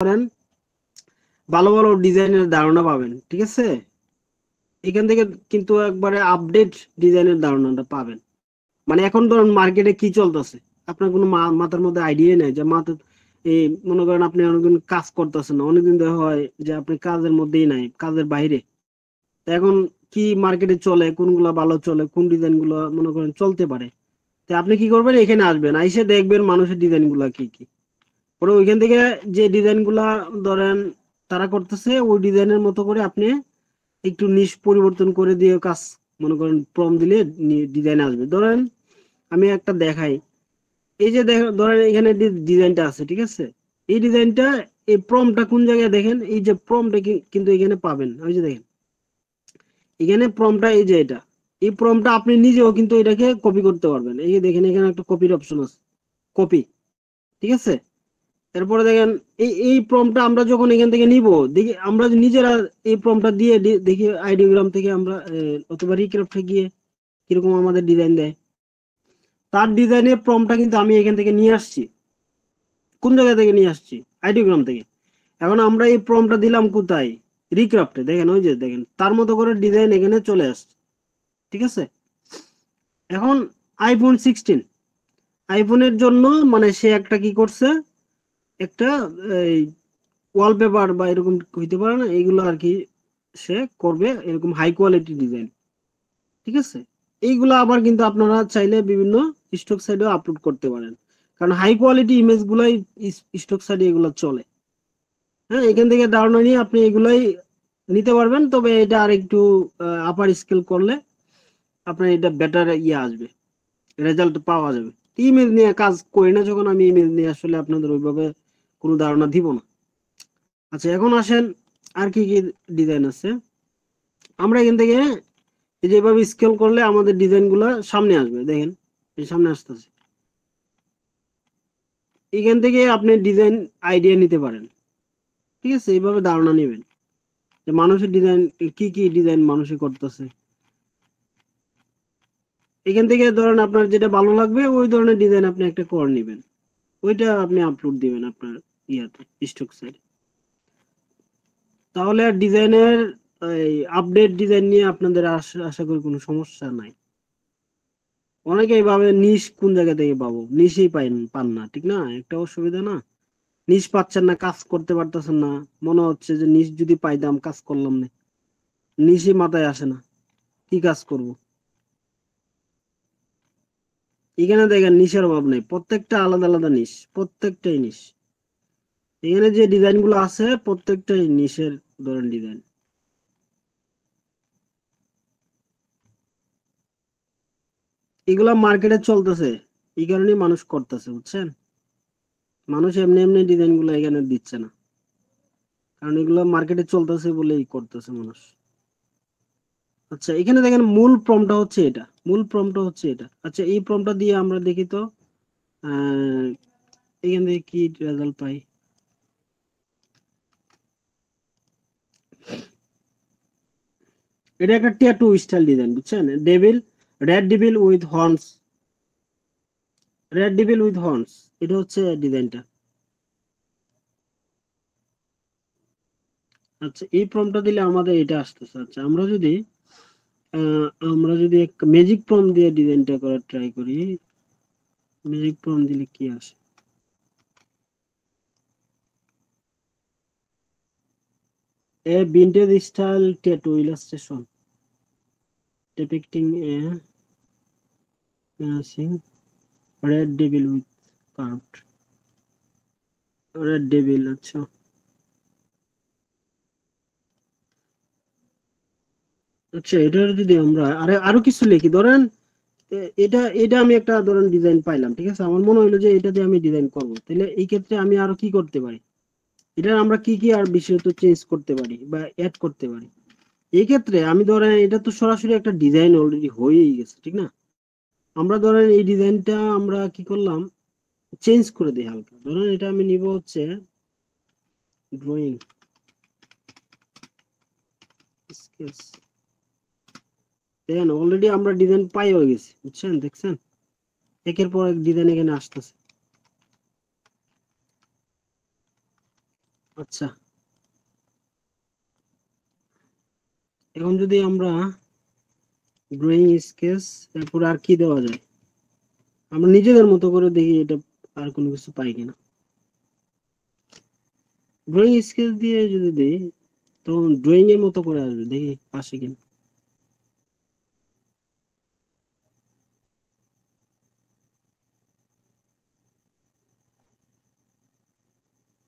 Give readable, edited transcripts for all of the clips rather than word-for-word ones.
করেন ভালো ভালো ডিজাইনের ধারণা পাবেন, ঠিক আছে? এখান থেকে কিন্তু একবারে আপডেট ডিজাইনের ধারণাটা পাবেন। মানে এখন ধরুন মার্কেটে কি চলতেছে, আপনার কোনো মাথার মধ্যে আইডিয়া নেই যে মাথা এই মনে করেন আপনি অনেকদিন কাজ করতেছেন না, অনেকদিন ধরে হয় যে আপনি কাজের মধ্যেই নাই, কাজের বাইরে। তো এখন কি মার্কেটে চলে, কোনগুলা ভালো চলে, কোন ডিজাইন গুলো মনে করেন চলতে পারে, তো আপনি কি করবেন, এখানে আসবেন, আইসে দেখবেন মানুষের ডিজাইন গুলা কি কি। পরে ওইখান থেকে যে ডিজাইন গুলা ধরেন তারা করতেছে, ওই ডিজাইনের মতো করে আপনি একটু নিশ পরিবর্তন করে দিয়ে কাজ মনে করেন প্রম দিলে ডিজাইন আসবে। ধরেন আমি একটা দেখাই, এই যে ধরেন এখানে ডিজাইনটা আছে, ঠিক আছে? এই ডিজাইনটা, এই প্রমটা কোন জায়গায় দেখেন, এই যে প্রমটা কিন্তু এখানে পাবেন, ওই যে দেখেন এখানে প্রমটা, এই যে এটা, এই প্রমটা আপনি নিজেও কিন্তু এটাকে কপি করতে পারবেন। এই যে দেখেন এখানে একটা কপির অপশন আছে, কপি, ঠিক আছে? এরপরে দেখেন এই প্রমটা আমরা যখন এখান থেকে নিব, দেখি আমরা নিজেরা এই প্রমটা দিয়ে দেখি আইডিওগ্রাম থেকে আমরা অথবা রিক্রাফটে গিয়ে কিরকম আমাদের ডিজাইন দেয়। তার ডিজাইনের প্রমটা কিন্তু আমি এখান থেকে নিয়ে আসছি। কোন জায়গা থেকে নিয়ে আসছি? আইডিওগ্রাম থেকে। এখন আমরা এই প্রমটা দিলাম কোথায়? রিক্রাফটে। দেখেন ওই যে দেখেন তার মতো করে ডিজাইন এখানে চলে আসছে, ঠিক আছে? এখন আইফোন 16 আইফোনের জন্য মানে সে একটা কি করছে, একটা এই ওয়ালপেপার বা এরকম হইতে পারে না, এইগুলো আর কি সে করবে, এরকম হাই কোয়ালিটি ডিজাইন, ঠিক আছে? এইগুলো আবার কিন্তু আপনারা চাইলে বিভিন্ন স্টক সাইটেও আপলোড করতে পারেন, কারণ হাই কোয়ালিটি ইমেজ গুলাই স্টক সাইটে এগুলো চলে। হ্যাঁ, এখান থেকে ধারণা নিয়ে আপনি এগুলাই নিতে পারবেন, তবে এটা আর একটু আপার স্কেল করলে আপনার এটা বেটার ইয়ে আসবে, রেজাল্ট পাওয়া যাবে। ইমেজ নিয়ে কাজ করি না যখন, আমি ইমেজ নিয়ে আসলে আপনাদের ওইভাবে কোনো ধারণা দিব না। আচ্ছা, এখন আসেন আর কি কি ডিজাইন আছে। আমরা এখান থেকে এই যেভাবে স্কেল করলে আমাদের ডিজাইন গুলা সামনে আসবে, দেখেন এই সামনে আসতেছে। এখান থেকে আপনি ডিজাইন আইডিয়া নিতে পারেন, ঠিক আছে? এইভাবে ধারণা নেবেন যে মানুষের ডিজাইন, কি কি ডিজাইন মানুষে করতেছে। এখান থেকে ধরেন আপনার যেটা ভালো লাগবে ওই ধরনের ডিজাইন আপনি একটা করে নেবেন, ওইটা আপনি আপলোড দিবেন আপনার ইয়াতে, স্টক সাইটে। তাহলে আর ডিজাইনের এই আপডেট ডিজাইন নিয়ে আপনাদের আশা করি কোনো সমস্যা নাই। অনেকেই ভাবে নিশ কোন জায়গা থেকে পাবো, নিশই পান না, ঠিক না? একটা অসুবিধা না, নিশ পাচ্ছেন না, কাজ করতে পারতেছেন না, মনে হচ্ছে যে নিশ যদি পাইতাম কাজ করলাম না, নিশই মাথায় আসে না, কি কাজ করব। এখানে দেখেন নিশের অভাব নেই, প্রত্যেকটা আলাদা আলাদা নিশ, প্রত্যেকটাই নিশ। এখানে যে ডিজাইন গুলো আছে প্রত্যেকটাই নিশের ধরেন ডিজাইন। এগুলা মার্কেটে চলতেছে, এই কারণে মানুষ করতেছে, বুঝছেন? মানুষ এমনি এমনি ডিজাইন গুলো এখানে দিচ্ছে না, কারণ এগুলো মার্কেটে চলতেছে বলেই করতেছে মানুষ। আচ্ছা, এখানে দেখেন মূল প্রমটা হচ্ছে এটা, মূল প্রমটা হচ্ছে এটা। আচ্ছা, এই প্রমটা দিয়ে আমরা দেখি তো আহ এখান থেকে কি রেজাল্ট পাই। এটা একটা ট্যাটু স্টাইল ডিজাইন, বুঝছেন? Devil, red devil with horns, red devil with horns, এটা হচ্ছে ডিজাইনটা। আচ্ছা, এই প্রমটা দিলে আমাদের এটা আসতেছে। আচ্ছা, আমরা যদি এক ম্যাজিক প্রম দিয়ে ডিজাইনটা করার ট্রাই করি, ম্যাজিক প্রম দিলে কি আসে? A vintage style tattoo illustration depicting a menacing red devil with carved red devil। আচ্ছা, আচ্ছা, এটার যদি আমরা আরো কিছু লিখি, ধরেন এটা এটা আমি একটা ধরেন ডিজাইন পাইলাম, ঠিক আছে? আমার মনে হলো যে এটা দিয়ে আমি ডিজাইন করব, তাহলে এই ক্ষেত্রে আমি আরো কি করতে পারি, এটা আমরা কি কি আর বিশেষত চেঞ্জ করতে পারি বা অ্যাড করতে পারি। এই ক্ষেত্রে আমি ধরেন এটা তো সরাসরি একটা ডিজাইন অলরেডি হয়েই গেছে, ঠিক না? আমরা ধরেন এই ডিজাইনটা আমরা কি করলাম, চেঞ্জ করে দিই হালকা। ধরেন এটা আমি নিব হচ্ছে ড্রয়িং স্কেচ। দেখেন অলরেডি আমরা ডিজাইন পাই হয়ে গেছি, বুঝছেন? দেখছেন একের পর এক ডিজাইন এখানে আসতেছে। আচ্ছা, এখন যদি আমরা ড্রয়িং স্কেচ এরপর আর কি দেওয়া যায়, আমরা নিজেদের মতো করে দেখি এটা আর কোনো কিছু পাই কিনা। ড্রয়িং স্কেচ দিয়ে যদি দেই তখন ড্রয়িং এর মতো করে আসবে, দেখি আসে কিনা।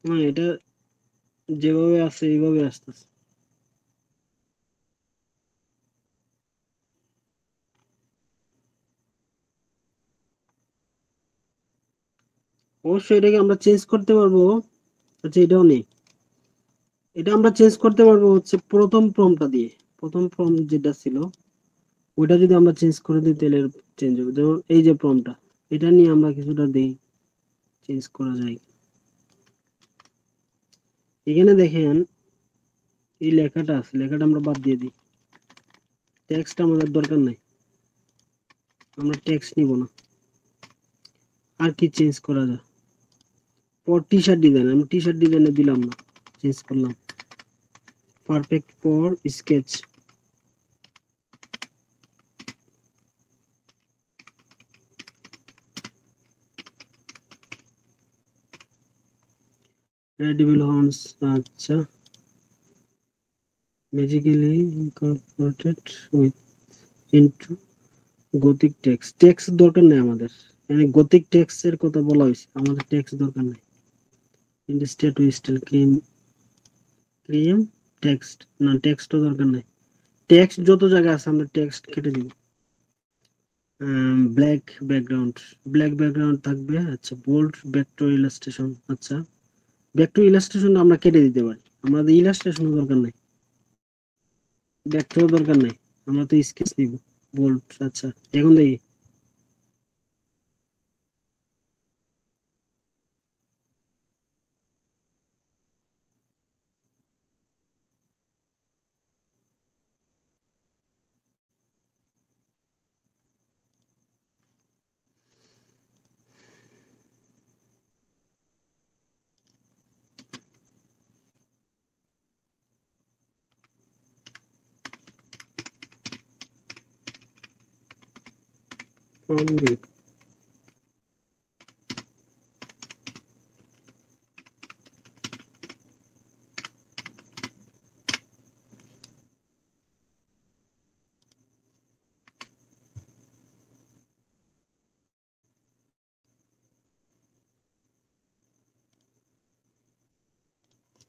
হ্যাঁ, এটা যেভাবে আছে এইভাবে আসতেছে। অবশ্যই এটাকে আমরা চেঞ্জ করতে পারবো। আচ্ছা, এটাও নেই, এটা আমরা চেঞ্জ করতে পারবো হচ্ছে প্রথম ফর্মটা দিয়ে। প্রথম ফর্ম যেটা ছিল ওইটা যদি আমরা চেঞ্জ করে দিই তাহলে চেঞ্জ হবে। যেমন এই যে ফর্মটা, এটা নিয়ে আমরা কিছুটা দিই, চেঞ্জ করা যায়। এখানে দেখেন এই লেখাটা আছে, লেখাটা আমরা বাদ দিয়ে দিই, টেক্সট আমাদের দরকার নাই, আমরা টেক্সট নিব না। আর কি চেঞ্জ করা যায়? পর টি শার্ট ডিজাইন, আমি টি শার্ট ডিজাইনে দিলাম না, চেঞ্জ করলাম perfect for sketch. Red devil horns, আচ্ছা, magically incorporated with into gothic text. Text দরকার নেই আমাদের, মানে গথিক টেক্সট এর কথা বলা হয়েছে, আমাদের টেক্সট দরকার নেই। Instead we still cream cream text, না টেক্সটও দরকার নেই। টেক্সট যত জায়গায় আছে আমরা টেক্সট কেটে দিব। ব্ল্যাক ব্যাকগ্রাউন্ড, ব্ল্যাক ব্যাকগ্রাউন্ড থাকবে। আচ্ছা, বোল্ড ভেক্টর ইলাস্ট্রেশন, আচ্ছা ভেক্টর ইলাস্ট্রেশন আমরা কেটে দিতে পারি, আমাদের ইলাস্ট্রেশন দরকার নাই, ভেক্টর দরকার নাই, আমরা তো স্কেচ নিব। বোল্ড, আচ্ছা এখন দেখি।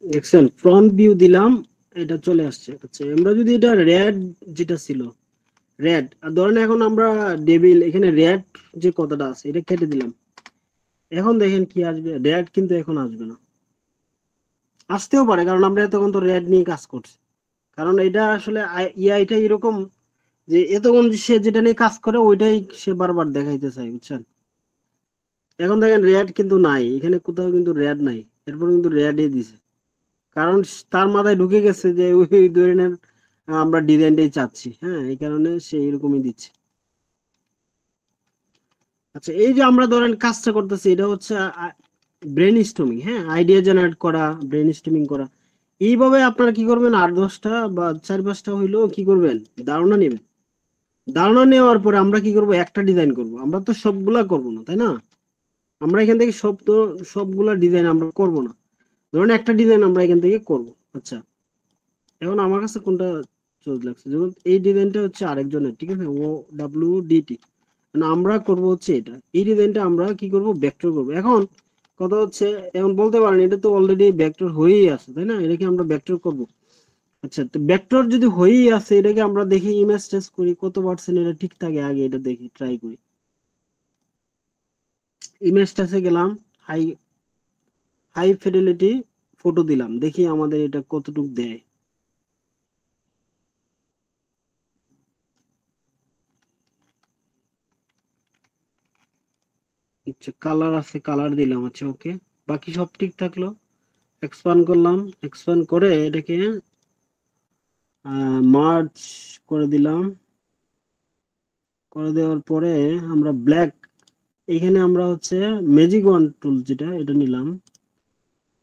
দেখছেন ফ্রন্ট ভিউ দিলাম, এটা চলে আসছে। আচ্ছা, আমরা যদি এটা রেড যেটা ছিল, রেড আর ধরেন এখন আমরা ডেভিল, এখানে রেড যে কথাটা আছে এটা কেটে দিলাম, এখন দেখেন কি আসবে, রেড কিন্তু এখন আসবে না। আসতেও পারে কারণ আমরা এতক্ষণ তো রেড নিয়ে কাজ করছি। কারণ এটা আসলে এটা এরকম যে এতক্ষণ সে যেটা নিয়ে কাজ করে ওইটাই সে বারবার দেখাইতে চায়, বুঝছেন। এখন দেখেন রেড কিন্তু নাই, এখানে কোথাও কিন্তু রেড নাই, এরপর কিন্তু রেডই দিছে। কারণ তার মাথায় ঢুকে গেছে যে ওই ধরনের আমরা ডিজাইনটাই চাচ্ছি, হ্যাঁ, এই কারণে সে এরকমই দিচ্ছে। আচ্ছা, এই যে আমরা ধরেন কাজটা করতেছি এটা হচ্ছে ব্রেন স্টর্মিং, হ্যাঁ, আইডিয়া জেনারেট করা, ব্রেন স্টর্মিং করা। এইভাবে আপনারা কি করবেন, 8-10টা বা 4-5টা হইলেও কি করবেন, ধারণা নেবেন। ধারণা নেওয়ার পরে আমরা কি করব, একটা ডিজাইন করব। আমরা তো সবগুলা করব না, তাই না? আমরা এখান থেকে সবগুলা ডিজাইন আমরা করব না। ধরুন একটা ডিজাইন আমরা এখান থেকে করব। আচ্ছা, এখন আমার কাছে কোনটা চোখ লাগছে, যেমন এই ডিজাইনটা হচ্ছে আরেকজনের, ঠিক আছে, ও WDT, মানে আমরা করব হচ্ছে এটা, এই ডিজাইনটা আমরা কি করব, ভেক্টর করব। এখন কথা হচ্ছে, এখন বলতে পারেন এটা তো অলরেডি ভেক্টর হয়েই আছে, তাই না, এটাকে আমরা ভেক্টর করব। আচ্ছা, তো ভেক্টর যদি হয়েই আছে এটাকে আমরা দেখি ইমেজ টেস্ট করি কত পার্সেন্ট এটা ঠিক থাকে, আগে এটা দেখি, ট্রাই করি। ইমেজ টেস্টে গেলাম, হাই হাই ফিডেলিটি ফটো দিলাম, দেখি আমাদের এটা কতটুকু দেয়। আচ্ছা, কালার আছে, কালার দিলাম, আচ্ছা ওকে, বাকি সব ঠিক থাকলো। এক্সপান্ড করলাম, এক্সপান্ড করে এটাকে মার্জ করে দিলাম। করে দেওয়ার পরে আমরা ব্ল্যাক, এখানে আমরা হচ্ছে ম্যাজিক ওয়ান টুল যেটা, এটা নিলাম,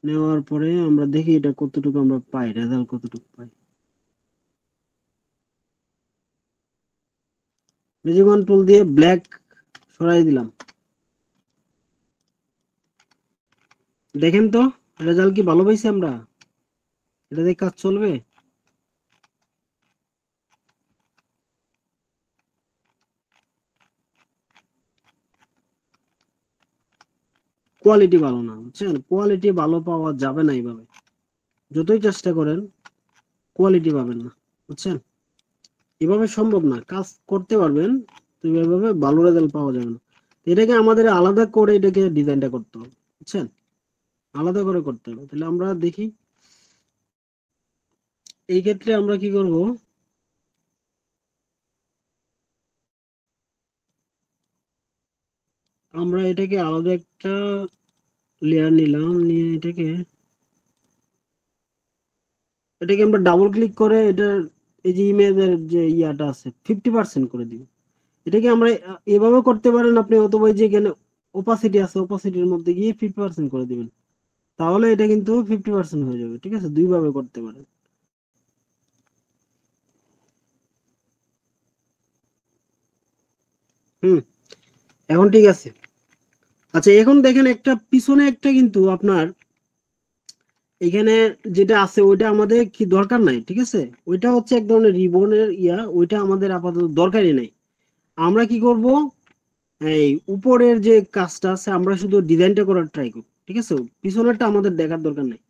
নেওয়ার পরে আমরা দেখি এটা কতটুকু আমরা পাই, রেজাল্ট কতটুকু পাই। রেজিগন টুল দিয়ে ব্ল্যাক সরাই দিলাম। দেখেন তো রেজাল্ট কি ভালো পাইছি আমরা? এটা দিয়ে কাজ চলবে? কোয়ালিটি ভালো না, বুঝছেন? কোয়ালিটি ভালো পাওয়া যাবে না এইভাবে, যতই চেষ্টা করেন কোয়ালিটি পাবেন না, বুঝছেন? এভাবে সম্ভব না, কাজ করতে পারবেন তো এভাবে ভালো রেজাল্ট পাওয়া যাবে না। এটাকে আমাদের আলাদা করে এটাকে ডিজাইনটা করতে হবে, বুঝছেন? আলাদা করে করতে হবে। তাহলে আমরা দেখি এই ক্ষেত্রে আমরা কি করব। আমরা এটাকে আলাদা একটা লেয়ার নিলাম, নিয়ে এটাকে আমরা ডাবল ক্লিক করে এটা এই যে ইমেজের যে ইয়াটা আছে 50% করে দিব। এটাকে আমরা এভাবে করতে পারেন আপনি, অথবা এই যে এখানে ওপাসিটি আছে, ওপাসিটির মধ্যে গিয়ে 50% করে দিবেন, তাহলে এটা কিন্তু 50% হয়ে যাবে। ঠিক আছে, দুই ভাবে করতে পারেন। হুম, এখন ঠিক আছে। আচ্ছা, এখন দেখেন একটা পিছনে একটা কিন্তু আপনার এখানে যেটা আছে ওইটা আমাদের কি দরকার নাই, ঠিক আছে? ওইটা হচ্ছে এক ধরনের রিবনের ইয়া, ওইটা আমাদের আপাতত দরকারই নাই। আমরা কি করব, এই উপরের যে কাজটা আছে আমরা শুধু ডিজাইনটা করার ট্রাই করব, ঠিক আছে? পিছনেরটা আমাদের দেখার দরকার নাই।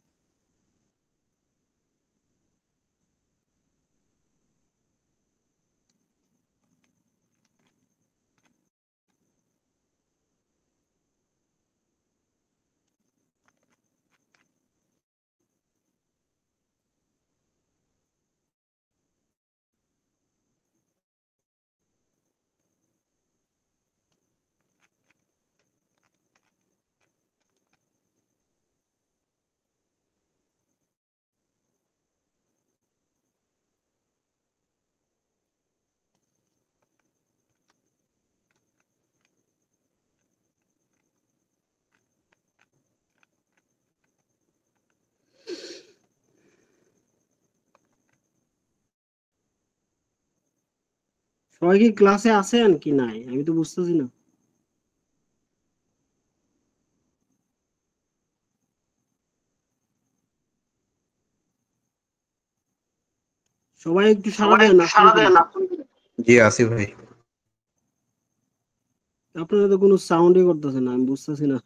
সবাই কি ক্লাসে আছেন কি নাই আমি তো বুঝতেছি না। সবাই একটু সাড়া সবাই দেন, একটু আপনি সাড়া কি? দেন আপনি। জি আসিফ ভাই। আপনারা তো কোনো সাউন্ডই করতেছেন না, আমি বুঝতেছি না।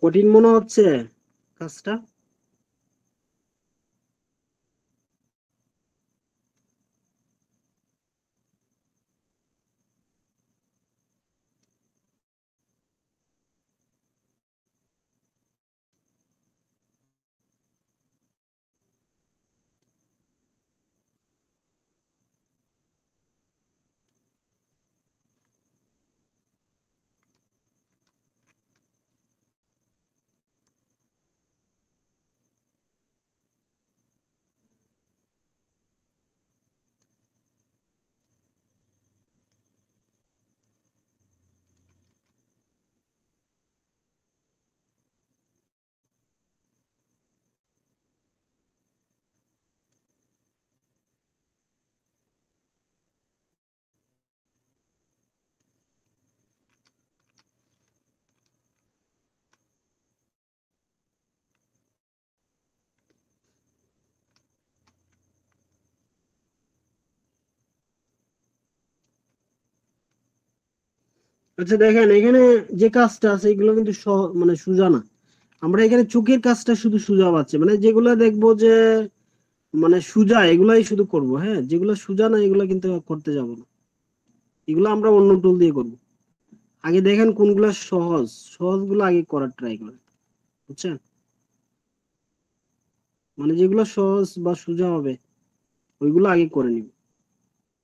কঠিন মনে হচ্ছে কাজটা? আচ্ছা দেখেন এখানে যে কাজটা আছে এগুলো কিন্তু মানে সোজা না। আমরা এখানে চোখের কাজটা শুধু সোজা পাচ্ছি, মানে যেগুলো দেখবো যে মানে সোজা এগুলাই শুধু করব, হ্যাঁ, যেগুলো সোজা না এগুলো কিন্তু করতে যাব না, এগুলো আমরা অন্য টুল দিয়ে করব। আগে দেখেন কোনগুলো সহজ, সহজ গুলো আগে করার ট্রাই করেন, বুঝছেন? মানে যেগুলো সহজ বা সোজা হবে ওইগুলো আগে করে নিব।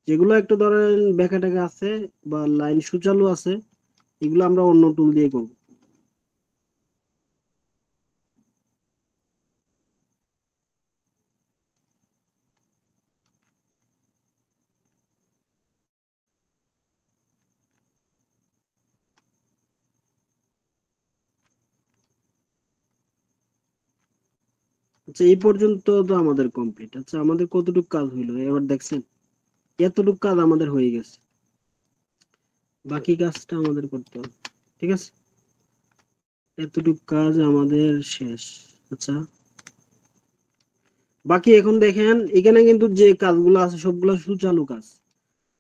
যেগুলো একটু ধরেন বেঁকা টেকা আছে বা লাইন সুচালু আছে এগুলো আমরা অন্য টুল দিয়ে করব। আচ্ছা এই পর্যন্ত তো আমাদের কমপ্লিট। আচ্ছা আমাদের কতটুকু কাজ হইলো এবার দেখছেন? এতটুকু কাজ আমাদের হয়ে গেছে, বাকি কাজটা আমাদের করতে হবে, ঠিক আছে? এতটুকু কাজ আমাদের শেষ। আচ্ছা বাকি এখন দেখেন এখানে কিন্তু যে কাজগুলো আছে সবগুলো সুচালু কাজ।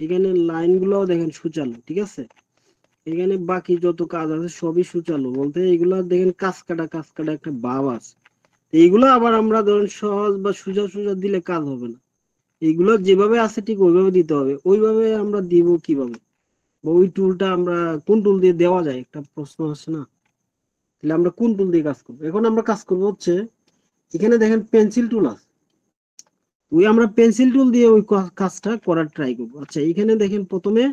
এখানে লাইন গুলাও দেখেন সুচালু, ঠিক আছে? এখানে বাকি যত কাজ আছে সবই সুচালু, বলতে এগুলা দেখেন কাজ কাটা একটা ভাব আছে। এইগুলো আবার আমরা ধরেন সহজ বা সোজা সোজা দিলে কাজ হবে না। এইগুলো যেভাবে আছে ঠিক ওইভাবে দিতে হবে। ওইভাবে আমরা দিব কিভাবে, বা ওই টুলটা আমরা কোন টুল দিয়ে দেওয়া যায় একটা প্রশ্ন আসে না? তাহলে আমরা কোন টুল দিয়ে কাজ করবো? এখন আমরা কাজ করবো হচ্ছে এখানে দেখেন পেন্সিল টুল আছে, ওই আমরা পেন্সিল টুল দিয়ে ওই কাজটা করার ট্রাই করবো। আচ্ছা এইখানে দেখেন প্রথমে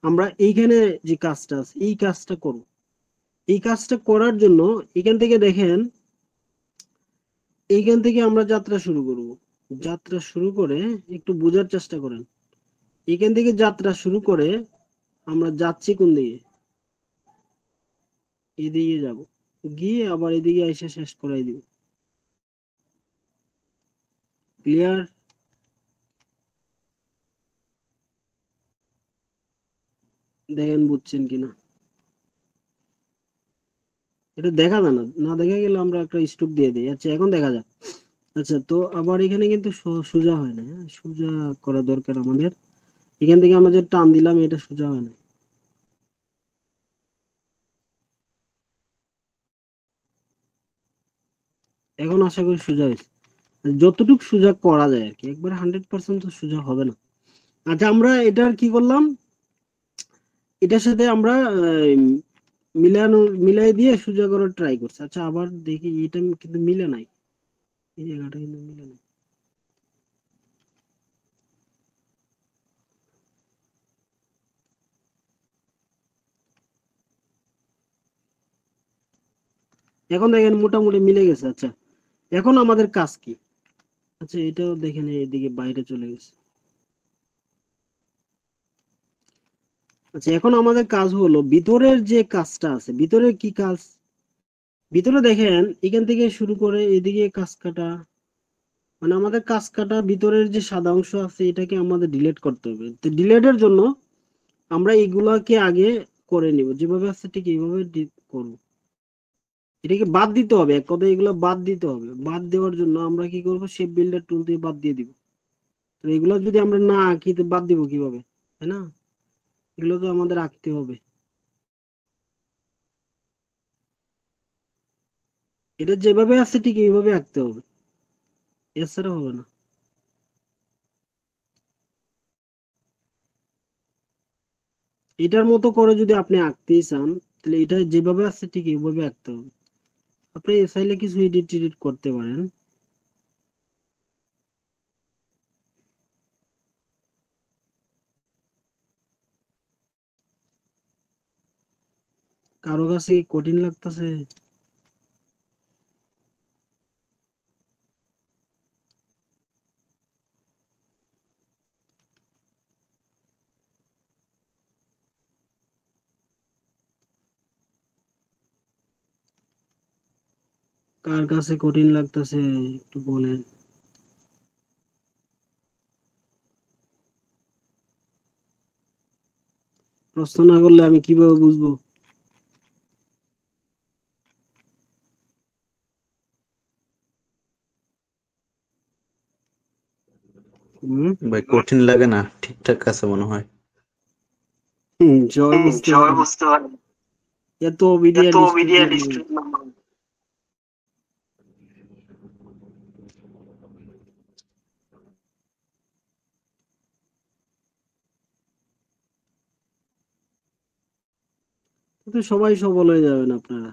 আমরা এইখানে যে কাজটা আছে এই কাজটা করব। এই কাজটা করার জন্য এখান থেকে দেখেন, এইখান থেকে আমরা যাত্রা শুরু করব। যাত্রা শুরু করে একটু বোঝার চেষ্টা করেন। এখান থেকে যাত্রা শুরু করে আমরা যাচ্ছি কোন দিকে? এদিকে যাব, গিয়ে আবার এদিকে এসে শেষ করাই দিব। ক্লিয়ার? দেখেন বুঝছেন কিনা, এটা দেখা যায় না, না দেখা গেলে আমরা একটা স্টপ দিয়ে দিই। আচ্ছা এখন দেখা যায়। আচ্ছা তো আবার এখানে কিন্তু সোজা হয় না, হ্যাঁ সোজা করা দরকার আমাদের। এখান থেকে আমরা যে টান দিলাম এটা সোজা হয় না। এখন আশা করি সোজা হয়েছে, যতটুকু সোজা করা যায় আর কি, একবার 100% তো সোজা হবে না। আচ্ছা আমরা এটার কি করলাম, এটার সাথে আমরা মিলানো, মিলাই দিয়ে সোজা করার ট্রাই করছি। আচ্ছা আবার দেখি এটা কিন্তু মিলে নাই, এই জায়গাটা কিন্তু মিলে নাই। এখন দেখেন মোটামুটি মিলে গেছে। আচ্ছা এখন আমাদের কাজ কি? আচ্ছা এটাও দেখেন এদিকে বাইরে চলে গেছে। আচ্ছা এখন আমাদের কাজ হলো ভিতরের যে কাজটা আছে, ভিতরের কি কাজ? ভিতরে দেখেন এখান থেকে শুরু করে এদিকে কাজ কাটা, মানে আমাদের কাজ কাটা ভিতরের যে সাদা অংশ আছে এটাকে আমাদের ডিলিট করতে হবে। তো ডিলিটের জন্য আমরা এগুলাকে আগে করে নিব, যেভাবে আছে ঠিক এইভাবে করব। এটাকে বাদ দিতে হবে, এক কথায় এগুলো বাদ দিতে হবে। বাদ দেওয়ার জন্য আমরা কি করব, শেপ বিল্ডার টুল দিয়ে বাদ দিয়ে দিব। তো এগুলো যদি আমরা না আঁকি তো বাদ দিব কিভাবে, তাই না? এগুলো তো আমাদের আঁকতে হবে। এটা যেভাবে আছে ঠিক এইভাবে আঁকতে হবে, এছাড়া হবে না। এটার মতো করে যদি আপনি আঁকতেই চান তাহলে এটা যেভাবে আছে ঠিক এইভাবে আঁকতে হবে। আপনি চাইলে কিছু এডিট টিডিট করতে পারেন। কারো কাছে কি কঠিন লাগতেছে? কার কাছে কঠিন লাগতেছে একটু বলেন। প্রশ্ন না করলে আমি কিভাবে বুঝবো? হুম। ভাই কঠিন লাগে না, ঠিকঠাক আছে মনে হয়। জয় বুঝতে জয় পারি বুঝতে পারি এত মিডিয়া এত লিস্ট মিডিয়া লিস্ট তো সবাই সফল হয়ে যাবেন আপনারা।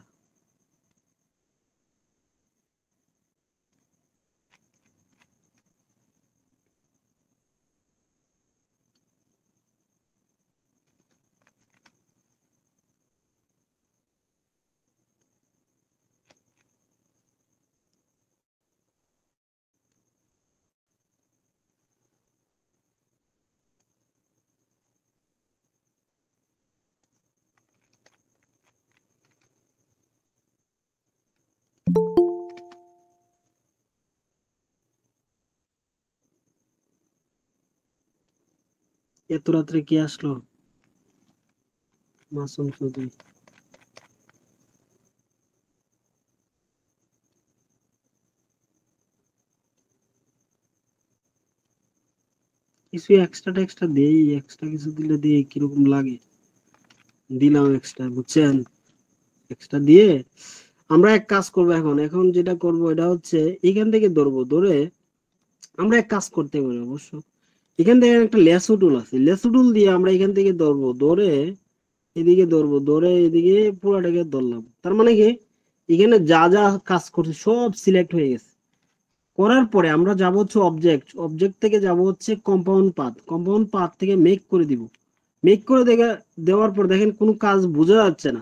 এত রাত্রে কি আসলো? মাসুম চৌধুরী। কিছু এক্সট্রা টেক্সট্রা দেই, এক্সট্রা কিছু দিলে দিয়ে কিরকম লাগে, দিলাম এক্সট্রা, বুঝছেন? এক্সট্রা দিয়ে আমরা এক কাজ করবো। এখন এখন যেটা করব এটা হচ্ছে এখান থেকে ধরবো, ধরে আমরা এক কাজ করতে পারি অবশ্য। এখান থেকে একটা লেসো টুল আছে, লেসো টুল দিয়ে আমরা এখান থেকে ধরবো, ধরে এদিকে ধরবো, ধরে এদিকে পুরাটাকে ধরলাম। তার মানে কি এখানে যা যা কাজ করছে সব সিলেক্ট হয়ে গেছে। করার পরে আমরা যাব হচ্ছে অবজেক্ট, অবজেক্ট থেকে যাব হচ্ছে কম্পাউন্ড পাথ, কম্পাউন্ড পাথ থেকে মেক করে দিব। মেক করে দেওয়ার পর দেখেন কোনো কাজ বোঝা যাচ্ছে না,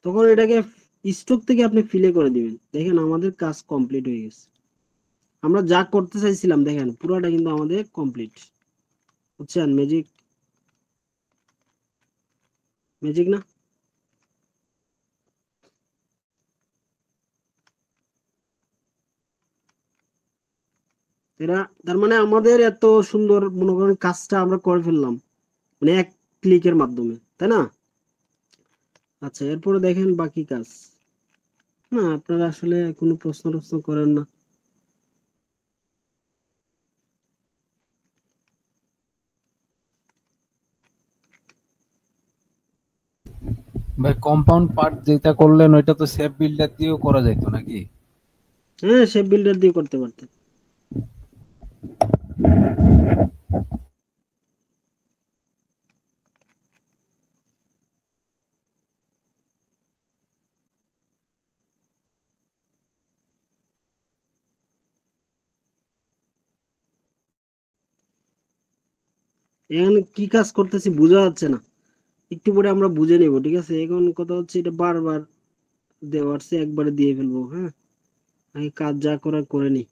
তখন এটাকে স্টক থেকে আপনি ফিলে করে দিবেন। দেখেন আমাদের কাজ কমপ্লিট হয়ে গেছে। আমরা যা করতে চাইছিলাম দেখেন পুরোটা কিন্তু আমাদের কমপ্লিট। বুঝছেন? ম্যাজিক, ম্যাজিক না? এরা তার মানে আমাদের এত সুন্দর মনে করেন কাজটা আমরা করে ফেললাম, মানে এক ক্লিকের মাধ্যমে, তাই না? আচ্ছা, এরপরে দেখেন বাকি কাজ। না, আপনারা আসলে কোনো প্রশ্ন টশ্ন করেন না। ভাই কম্পাউন্ড পার্ট যেটা করলেন ওইটা তো সেফ বিল্ডার দিয়েও করা যাইতো নাকি? হ্যাঁ, শেপ বিল্ডার দিয়ে করতে পারতেন। এখানে কি কাজ করতেছি বোঝা যাচ্ছে না, একটু পরে আমরা বুঝে নেব, ঠিক আছে? এখন কথা হচ্ছে এটা বারবার দেওয়ার চেয়ে একবারে দিয়ে ফেলবো। হ্যাঁ, আমি কাজ যা করার করে নি।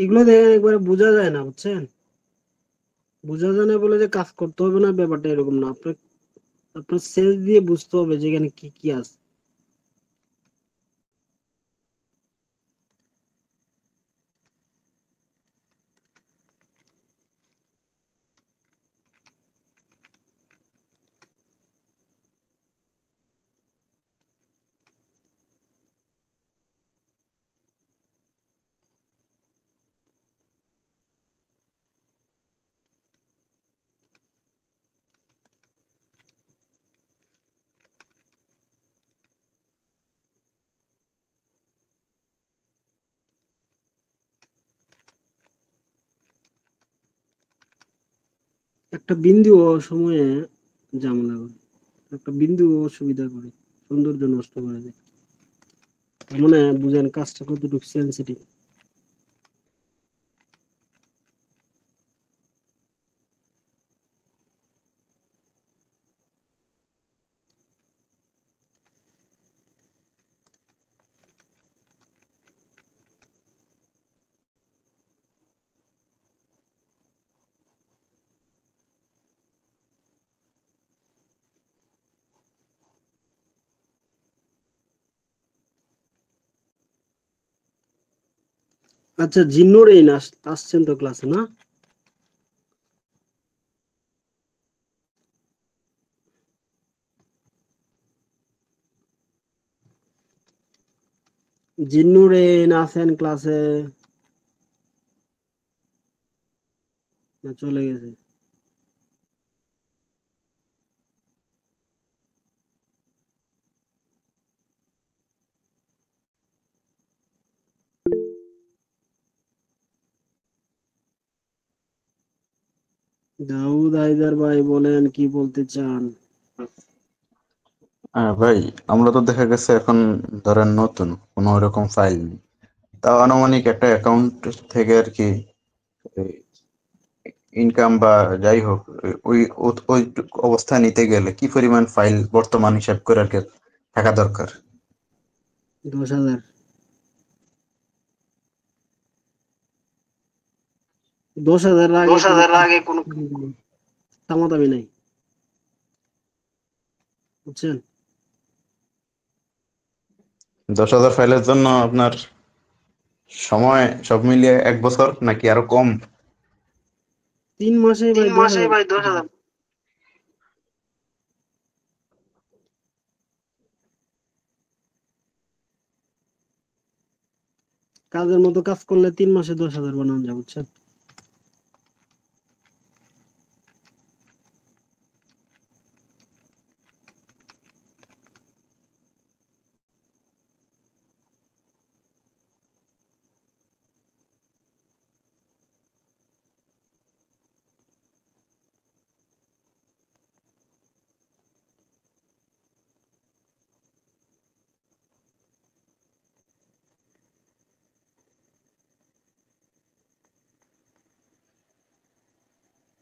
এগুলো দেখেন একবারে বোঝা যায় না, বুঝছেন? বোঝা যায় না বলে যে কাজ করতে হবে না, ব্যাপারটা এরকম না। আপনার সেন্স দিয়ে বুঝতে হবে যে এখানে কি কি আছে। একটা বিন্দু সময়ে ঝামেলা করে, একটা বিন্দু অসুবিধা করে, সৌন্দর্য নষ্ট করে দেয়। তার মানে বুঝেন কাজটা কতটুকু সেন্সিটিভ। আচ্ছা, জিন্নুর এই আসছেন তো ক্লাসে, না? জিন্নুর এই আছেন ক্লাসে না চলে গেছে? দাউদ হায়দার ভাই, বলেন কি বলতে চান? হ্যাঁ ভাই, আমরা তো দেখা গেছে এখন ধরেন নতুন কোনো এরকম ফাইল নেই, তা আনুমানিক একটা অ্যাকাউন্ট থেকে আর কি ইনকাম বা যাই হোক ওই ওই অবস্থা নিতে গেলে কি পরিমাণ ফাইল বর্তমান হিসাব করে আর কি থাকা দরকার? 10,000। 10,000 আগে কোনো দামাদামি নাই, বুঝছেন? 10,000 ফাইলের জন্য আপনার সময় সব মিলিয়ে 1 বছর নাকি আরো কম? 3 মাসে ভাই 10,000। কাজের মতো কাজ করলে 3 মাসে 10,000 বানানো যায়, বুঝছেন?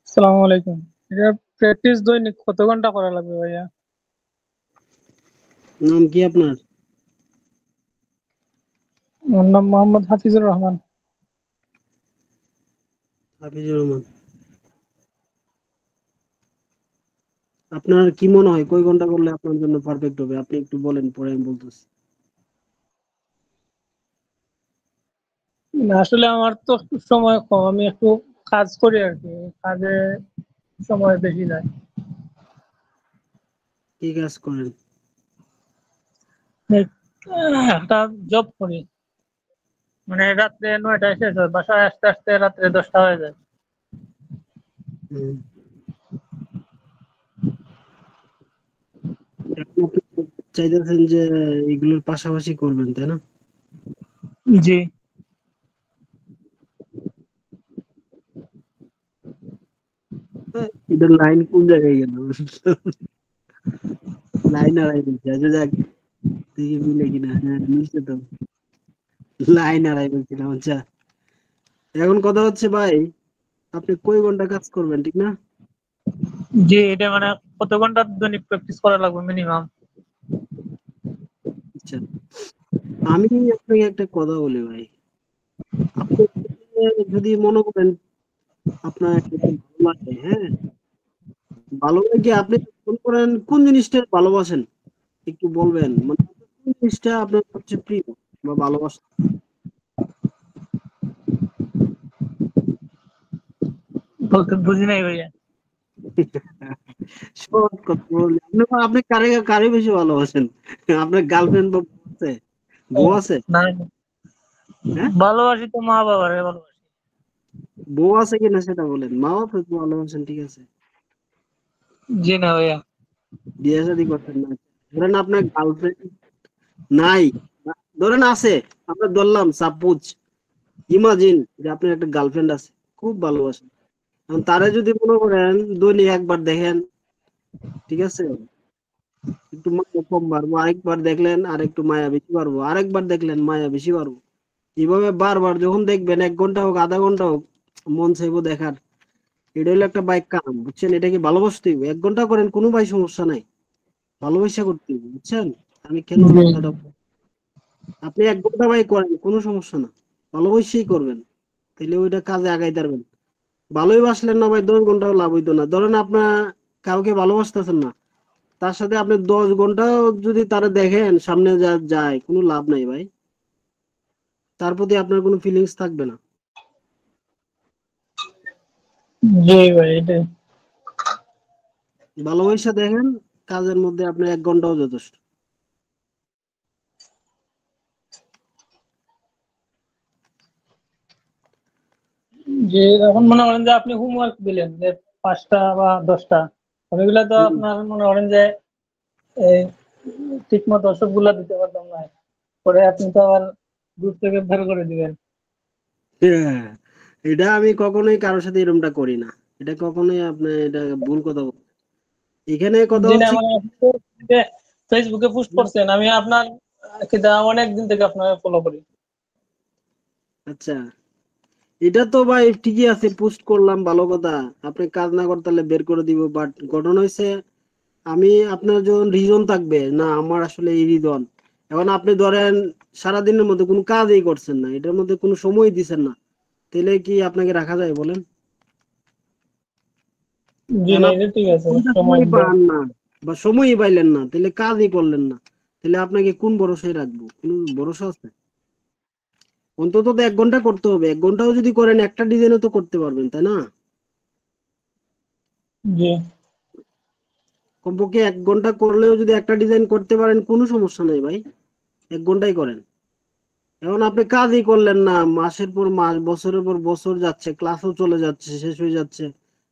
আসসালামু আলাইকুম। এটা প্র্যাকটিস দৈনিক কত ঘন্টা করা লাগবে ভাইয়া? নাম কি আপনার? আমার নাম মোহাম্মদ হাফিজুর রহমান। হাফিজুর রহমান। আপনার কি মনে হয় কয় ঘন্টা করলে আপনার জন্য পারফেক্ট হবে? আপনি একটু বলেন, পরে আমি বলতেছি। আসলে আমার তো সময় কম, আমি একটু কাজ করি আর কি, কাজে সময় বেশি যায়। কি কাজ করেন? একটা জব করি, মানে রাত্রে 9টায় শেষ হয়, বাসায় আসতে আসতে রাত্রে 10টা হয়ে যায়। হুম। এখন আপনি চাইতেছেন যে এগুলোর পাশাপাশি করবেন, তাই না? জি। এটার লাইন কোন জায়গায় গেল? লাইন হারাই দিচ্ছে। আচ্ছা যাক, দেখি মিলে কিনা। হ্যাঁ, মিলছে তো। লাইন হারাই বলছিলাম। আচ্ছা, এখন কথা হচ্ছে ভাই, আপনি কয় ঘন্টা কাজ করবেন, ঠিক না? জি, এটা মানে কত ঘন্টা দৈনিক প্র্যাকটিস করা লাগবে মিনিমাম? আচ্ছা, আমি আপনাকে একটা কথা বলি ভাই। আপনি যদি মনে করেন আপনার একটু ভালো লাগে, হ্যাঁ, ভালো লাগে, আপনি মনে করেন কোন জিনিসটা ভালোবাসেন একটু বলবেন, মানে কোন জিনিসটা আপনার সবচেয়ে প্রিয় বা ভালোবাসেন? বলতে বুঝি নাই ভাইয়া। সহজ কথা বলি, আপনি কারে কারে বেশি ভালোবাসেন? আপনার গার্লফ্রেন্ড বা বউ আছে? বউ আছে? না, হ্যাঁ, ভালোবাসি তো মা বাবারে ভালোবাসি। বউ আছে কিনা সেটা বলেন। মা বাবা তো ভালোবাসেন, ঠিক আছে, জি না ভাইয়া। বিয়ে শাদী করছেন না, ধরেন আপনার গার্লফ্রেন্ড নাই, ধরেন আছে, আমরা ধরলাম সাপোজ, ইমাজিন যে আপনার একটা গার্লফ্রেন্ড আছে, খুব ভালোবাসেন, এখন তারা যদি মনে করেন দৈনিক একবার দেখেন, ঠিক আছে, একটু মায়া কম বাড়বো, আরেকবার দেখলেন আর একটু মায়া বেশি বাড়বো, আরেকবার দেখলেন মায়া বেশি বাড়বো, এইভাবে বারবার যখন দেখবেন, 1 ঘন্টা হোক আধা ঘন্টা হোক, মন চাইবো দেখার। এটা হলো একটা বাইক কাম, বুঝছেন? এটা কি ভালোবাসতে হইব? 1 ঘন্টা করেন, কোনো ভাই সমস্যা নাই, ভালোবাসা করতে হইব, বুঝছেন? আমি কেন জি। কথাটা, আপনি 1 ঘন্টা ভাই করেন, কোনো সমস্যা না, ভালোবাসেই করবেন, তাহলে ওইটা কাজে আগাই পারবেন। ভালোই বাসলেন না ভাই, 10 ঘন্টাও লাভ হইতো না। ধরেন আপনার কাউকে ভালোবাসতেছেন না, তার সাথে আপনি 10 ঘন্টাও যদি তারা দেখেন সামনে যা যায়, কোনো লাভ নাই ভাই, তার প্রতি আপনার কোনো ফিলিংস থাকবে না। জি ভাই, এটাই। ভালোবাসা দেখেন, কাজের মধ্যে আপনার 1 ঘন্টাও যথেষ্ট। যে এখন মনে করেন যে আপনি হোমওয়ার্ক দিলেন যে 5টা বা 10টা, ওইগুলা তো হুম। আপনার মনে করেন যে এই ঠিক মতো সবগুলা দিতে পারতাম না, পরে আপনি তো আবার গ্রুপ থেকে বের করে দিবেন। হ্যাঁ, এটা আমি কখনোই কারোর সাথে এরকমটা করি না, এটা কখনোই আপনি এটা ভুল কথা বলছেন। এখানে কথা জি না, হচ্ছে মানে আপনি তো ফেসবুকে পোস্ট করছেন, আমি আপনার কিতা অনেক দিন থেকে আপনাকে ফলো করি। আচ্ছা, এটা তো ভাই ঠিকই আছে, পোস্ট করলাম ভালো কথা, আপনি কাজ না করতে হলে বের করে দিব, বাট ঘটনা হয়েছে, আমি আপনার যখন রিজন থাকবে না আমার আসলে এই রিজন, এখন আপনি ধরেন সারাদিনের মধ্যে কোনো কাজই করছেন না, এটার মধ্যে কোনো সময় দিচ্ছেন না, তাহলে কি আপনাকে রাখা যায় বলেন? জি এখন না, আপনি এটা ঠিক আছে, কোনটা সময় সময় দেন। পান না বা সময়ই পাইলেন না, তাহলে কাজই করলেন না, তাহলে আপনাকে কোন ভরসায় রাখবো? কোন ভরসা আছে? অন্তত তো 1 ঘন্টা করতে হবে, 1 ঘন্টাও যদি করেন একটা ডিজাইনও তো করতে পারবেন, তাই না? জি। কমপক্ষে 1 ঘন্টা করলেও যদি একটা ডিজাইন করতে পারেন, কোনো সমস্যা নেই ভাই, 1 ঘন্টাই করেন। এখন আপনি কাজই করলেন না, মাসের পর মাস, বছরের পর বছর যাচ্ছে, ক্লাসও চলে যাচ্ছে, শেষ হয়ে যাচ্ছে,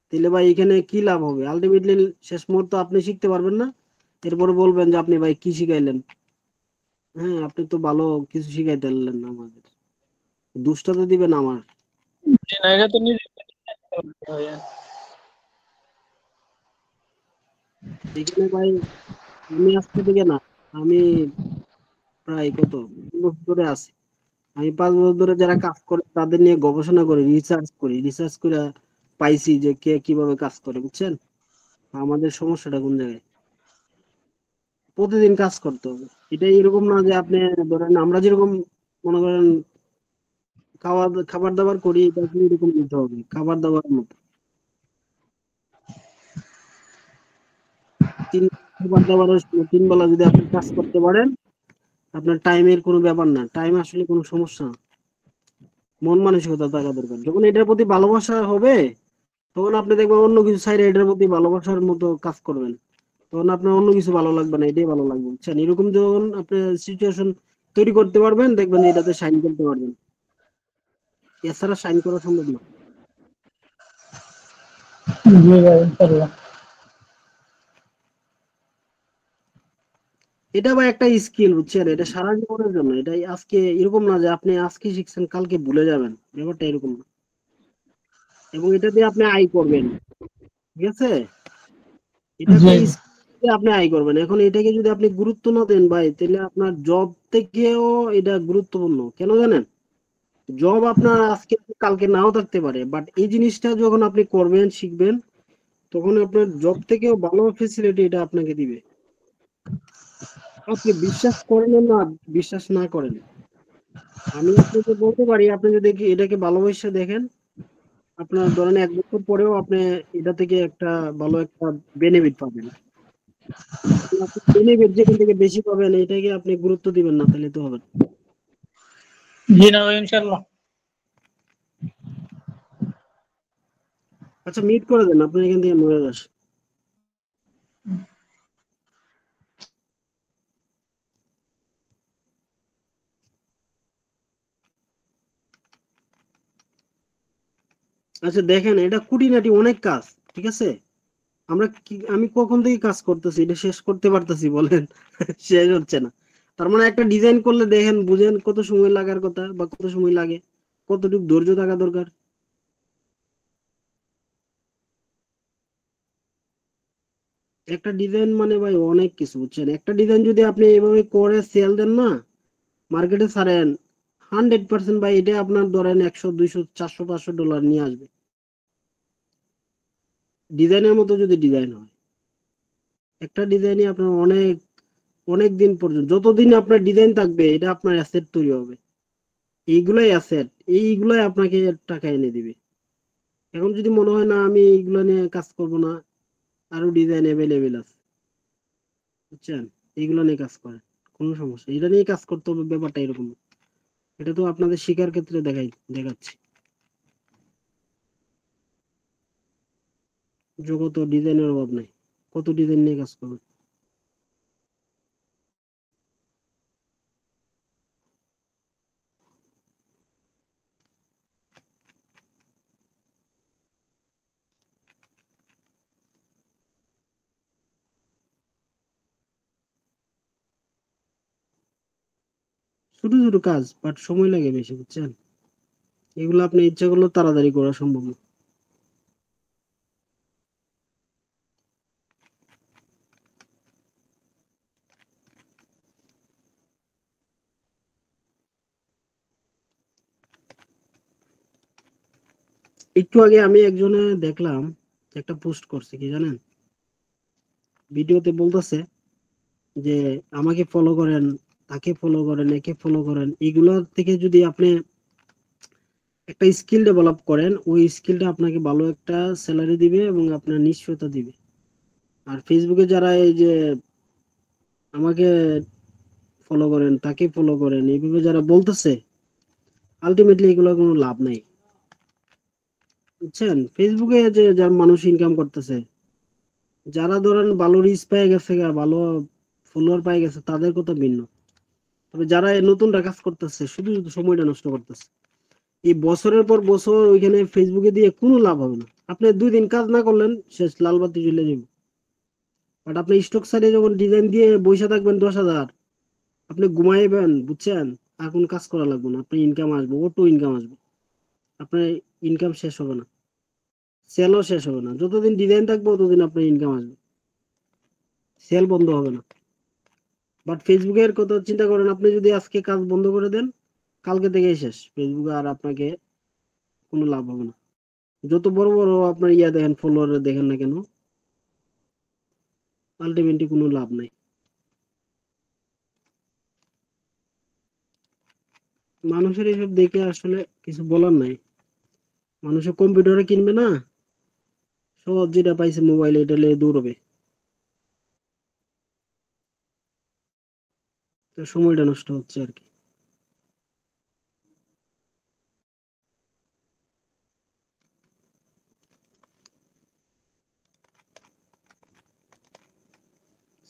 তাহলে ভাই এখানে কি লাভ হবে? আলটিমেটলি শেষ মুহূর্তে আপনি শিখতে পারবেন না, এরপরে বলবেন যে আপনি ভাই কি শিখাইলেন, হ্যাঁ, আপনি তো ভালো কিছু শিখাইতে পারলেন না আমাদের, দোষটা তো দিবেন আমার। জি না, এটা তো নিজে ভাইয়া। এখানে ভাই আমি আজকে থেকে না, আমি প্রায় কত 5 বছর ধরে আছি, আমি 5 বছর ধরে যারা কাজ করে তাদের নিয়ে গবেষণা করি, রিসার্চ করে পাইছি যে কে কিভাবে কাজ করে, বুঝছেন? আমাদের সমস্যাটা কোন জায়গায়, প্রতিদিন কাজ করতে হবে। এটা এরকম না যে আপনি ধরেন আমরা যেরকম মনে করেন খাবার দাবার করি, এটা কি এরকম নিতে হবে খাবার দাবার মতো, তিন খাবার দাবারের সময় 3 বেলা যদি আপনি কাজ করতে পারেন, আপনার টাইমের কোনো ব্যাপার না, টাইম আসলে কোনো সমস্যা না, মন মানসিকতা থাকা দরকার। যখন এটার প্রতি ভালোবাসা হবে, তখন আপনি দেখবেন অন্য কিছু সাইডে এটার প্রতি ভালোবাসার মতো কাজ করবেন, তখন আপনার অন্য কিছু ভালো লাগবে না, এটাই ভালো লাগবে, বুঝছেন? এরকম যখন আপনি সিচুয়েশন তৈরি করতে পারবেন, দেখবেন এটাতে শাইন করতে পারবেন, এছাড়া শাইন করা সম্ভব না। জি ভাই, ইনশাআল্লাহ। এটা ভাই একটা স্কিল, বুঝছেন? এটা সারা জীবনের জন্য, এটাই আজকে এরকম না যে আপনি আজকে শিখছেন কালকে ভুলে যাবেন, ব্যাপারটা এরকম না, এবং এটা দিয়ে আপনি আয় করবেন, ঠিক আছে, এটা জি। একটা স্কিল দিয়ে আপনি আয় করবেন। এখন এটাকে যদি আপনি গুরুত্ব না দেন ভাই, তাহলে আপনার জব থেকেও এটা গুরুত্বপূর্ণ, কেন জানেন? জব আপনার আজকে কালকে নাও থাকতে পারে, বাট এই জিনিসটা যখন আপনি করবেন শিখবেন, তখন আপনার জব থেকেও ভালো ফেসিলিটি এটা আপনাকে দিবে। আপনি বিশ্বাস করেন না, বিশ্বাস না করেন, আমি আপনাকে বলতে পারি, আপনি যদি এটাকে ভালোবেসে দেখেন, আপনার ধরেন 1 বছর পরেও আপনি এটা থেকে একটা ভালো একটা বেনিফিট পাবেন। আপনি বেনিফিট যেখান থেকে বেশি পাবেন এটাকে আপনি গুরুত্ব দিবেন না, তাহলে তো হবে না। জি না ভাই, ইনশাল্লাহ। আচ্ছা মিট করে দেন, আপনি এখান থেকে মরে যাস। আচ্ছা দেখেন, এটা খুঁটিনাটি অনেক কাজ, ঠিক আছে? আমি কখন থেকে কাজ করতেছি, এটা শেষ করতে পারতেছি বলেন? শেষ হচ্ছে না। তার মানে একটা ডিজাইন করলে দেখেন, বুঝেন কত সময় লাগার কথা বা কত সময় লাগে, কতটুকু ধৈর্য থাকা দরকার। একটা ডিজাইন মানে ভাই অনেক কিছু, বুঝছেন? একটা ডিজাইন যদি আপনি এভাবে করে সেল দেন না, মার্কেটে ছাড়েন, 100% ভাই এটা আপনার ধরেন 100 200 400 500 ডলার নিয়ে আসবে, ডিজাইনের মতো যদি ডিজাইন হয়। একটা ডিজাইনই আপনার অনেক অনেক দিন পর্যন্ত, যতদিন আপনার ডিজাইন থাকবে এটা আপনার অ্যাসেট তৈরি হবে। এইগুলাই অ্যাসেট, এইগুলাই আপনাকে টাকা এনে দিবে। এখন যদি মনে হয় না আমি এইগুলো নিয়ে কাজ করব না, আরো ডিজাইন অ্যাভেলেবেল আছে, বুঝছেন? এইগুলো নিয়ে কাজ করেন, কোনো সমস্যা, এটা নিয়ে কাজ করতে হবে, ব্যাপারটা এরকম। এটা তো আপনাদের শিকার ক্ষেত্রে দেখাচ্ছি। জগত ডিজাইনের অভাব নাই, কত ডিজাইন নিয়ে কাজ করবেন। ছোট ছোট কাজ, বাট সময় লাগে বেশি, বুঝছেন? এগুলো আপনি ইচ্ছা করলেও তাড়াতাড়ি করা সম্ভব না। একটু আগে আমি একজনে দেখলাম, একটা পোস্ট করছে কি জানেন, ভিডিওতে বলতেছে যে আমাকে ফলো করেন, তাকে ফলো করেন, একে ফলো করেন, এগুলোর থেকে যদি আপনি একটা স্কিল ডেভেলপ করেন, ওই স্কিলটা আপনাকে ভালো একটা স্যালারি দিবে এবং আপনার নিশ্চয়তা দিবে। আর ফেসবুকে যারা এই যে আমাকে ফলো করেন, তাকে ফলো করেন, এইভাবে যারা বলতেছে, আলটিমেটলি এগুলো কোনো লাভ নাই, বুঝছেন? ফেসবুকে যে যার মানুষ ইনকাম করতেছে, যারা ধরেন ভালো রিচ পেয়ে গেছে গা, ভালো ফলোয়ার পেয়ে গেছে, তাদের কথা ভিন্ন। তবে যারা এই নতুনরা কাজ করতেছে, শুধু শুধু সময়টা নষ্ট করতেছে, এই বছরের পর বছর ওইখানে ফেসবুকে দিয়ে কোনো লাভ হবে না। আপনি 2 দিন কাজ না করলেন, শেষ, লাল বাতি জ্বলে যাবে। বাট আপনি স্টক সাইডে যখন ডিজাইন দিয়ে বসে থাকবেন 10,000, আপনি ঘুমাইবেন, বুঝছেন? আর কোনো কাজ করা লাগবে না, আপনার ইনকাম আসবে, অটো ইনকাম আসবে, আপনার ইনকাম শেষ হবে না, সেলও শেষ হবে না। যতদিন ডিজাইন থাকবে ততদিন আপনার ইনকাম আসবে, সেল বন্ধ হবে না। বাট ফেসবুকের কথা চিন্তা করেন, আপনি যদি আজকে কাজ বন্ধ করে দেন, কালকে থেকেই শেষ, ফেসবুকে আর আপনাকে কোনো লাভ হবে না। যত বড় বড় আপনার ইয়া দেখেন, ফলোয়ার দেখেন না কেন, আলটিমেটলি কোনো লাভ নাই। মানুষের এসব দেখে আসলে কিছু বলার নাই। মানুষের কম্পিউটারে কিনবে না, সব যেটা পাইছে মোবাইলে এটা নিয়ে দৌড়বে, তো সময়টা নষ্ট হচ্ছে আর কি।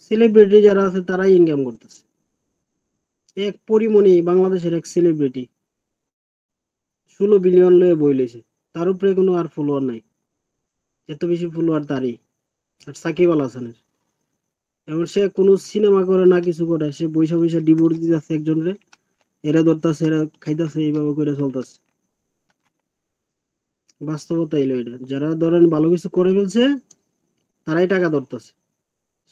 সেলিব্রিটি যারা আছে তারাই ইনকাম করতেছে। এক পরিমণি বাংলাদেশের এক সেলিব্রিটি 16 বিলিয়ন লয়ে বই লইছে, তার উপরে কোনো আর ফলোয়ার নাই, এত বেশি ফলোয়ার তারই। আর সাকিব আল হাসানের, এমন সে কোনো সিনেমা করে না, কিছু করে, সে বৈশা বৈশা ডিভোর্স দিতেছে একজনের, এরা ধরতেছে, এরা খাইতেছে, এইভাবে করে চলতেছে। বাস্তবতা এলো এটা, যারা ধরেন ভালো কিছু করে ফেলছে তারাই টাকা ধরতেছে।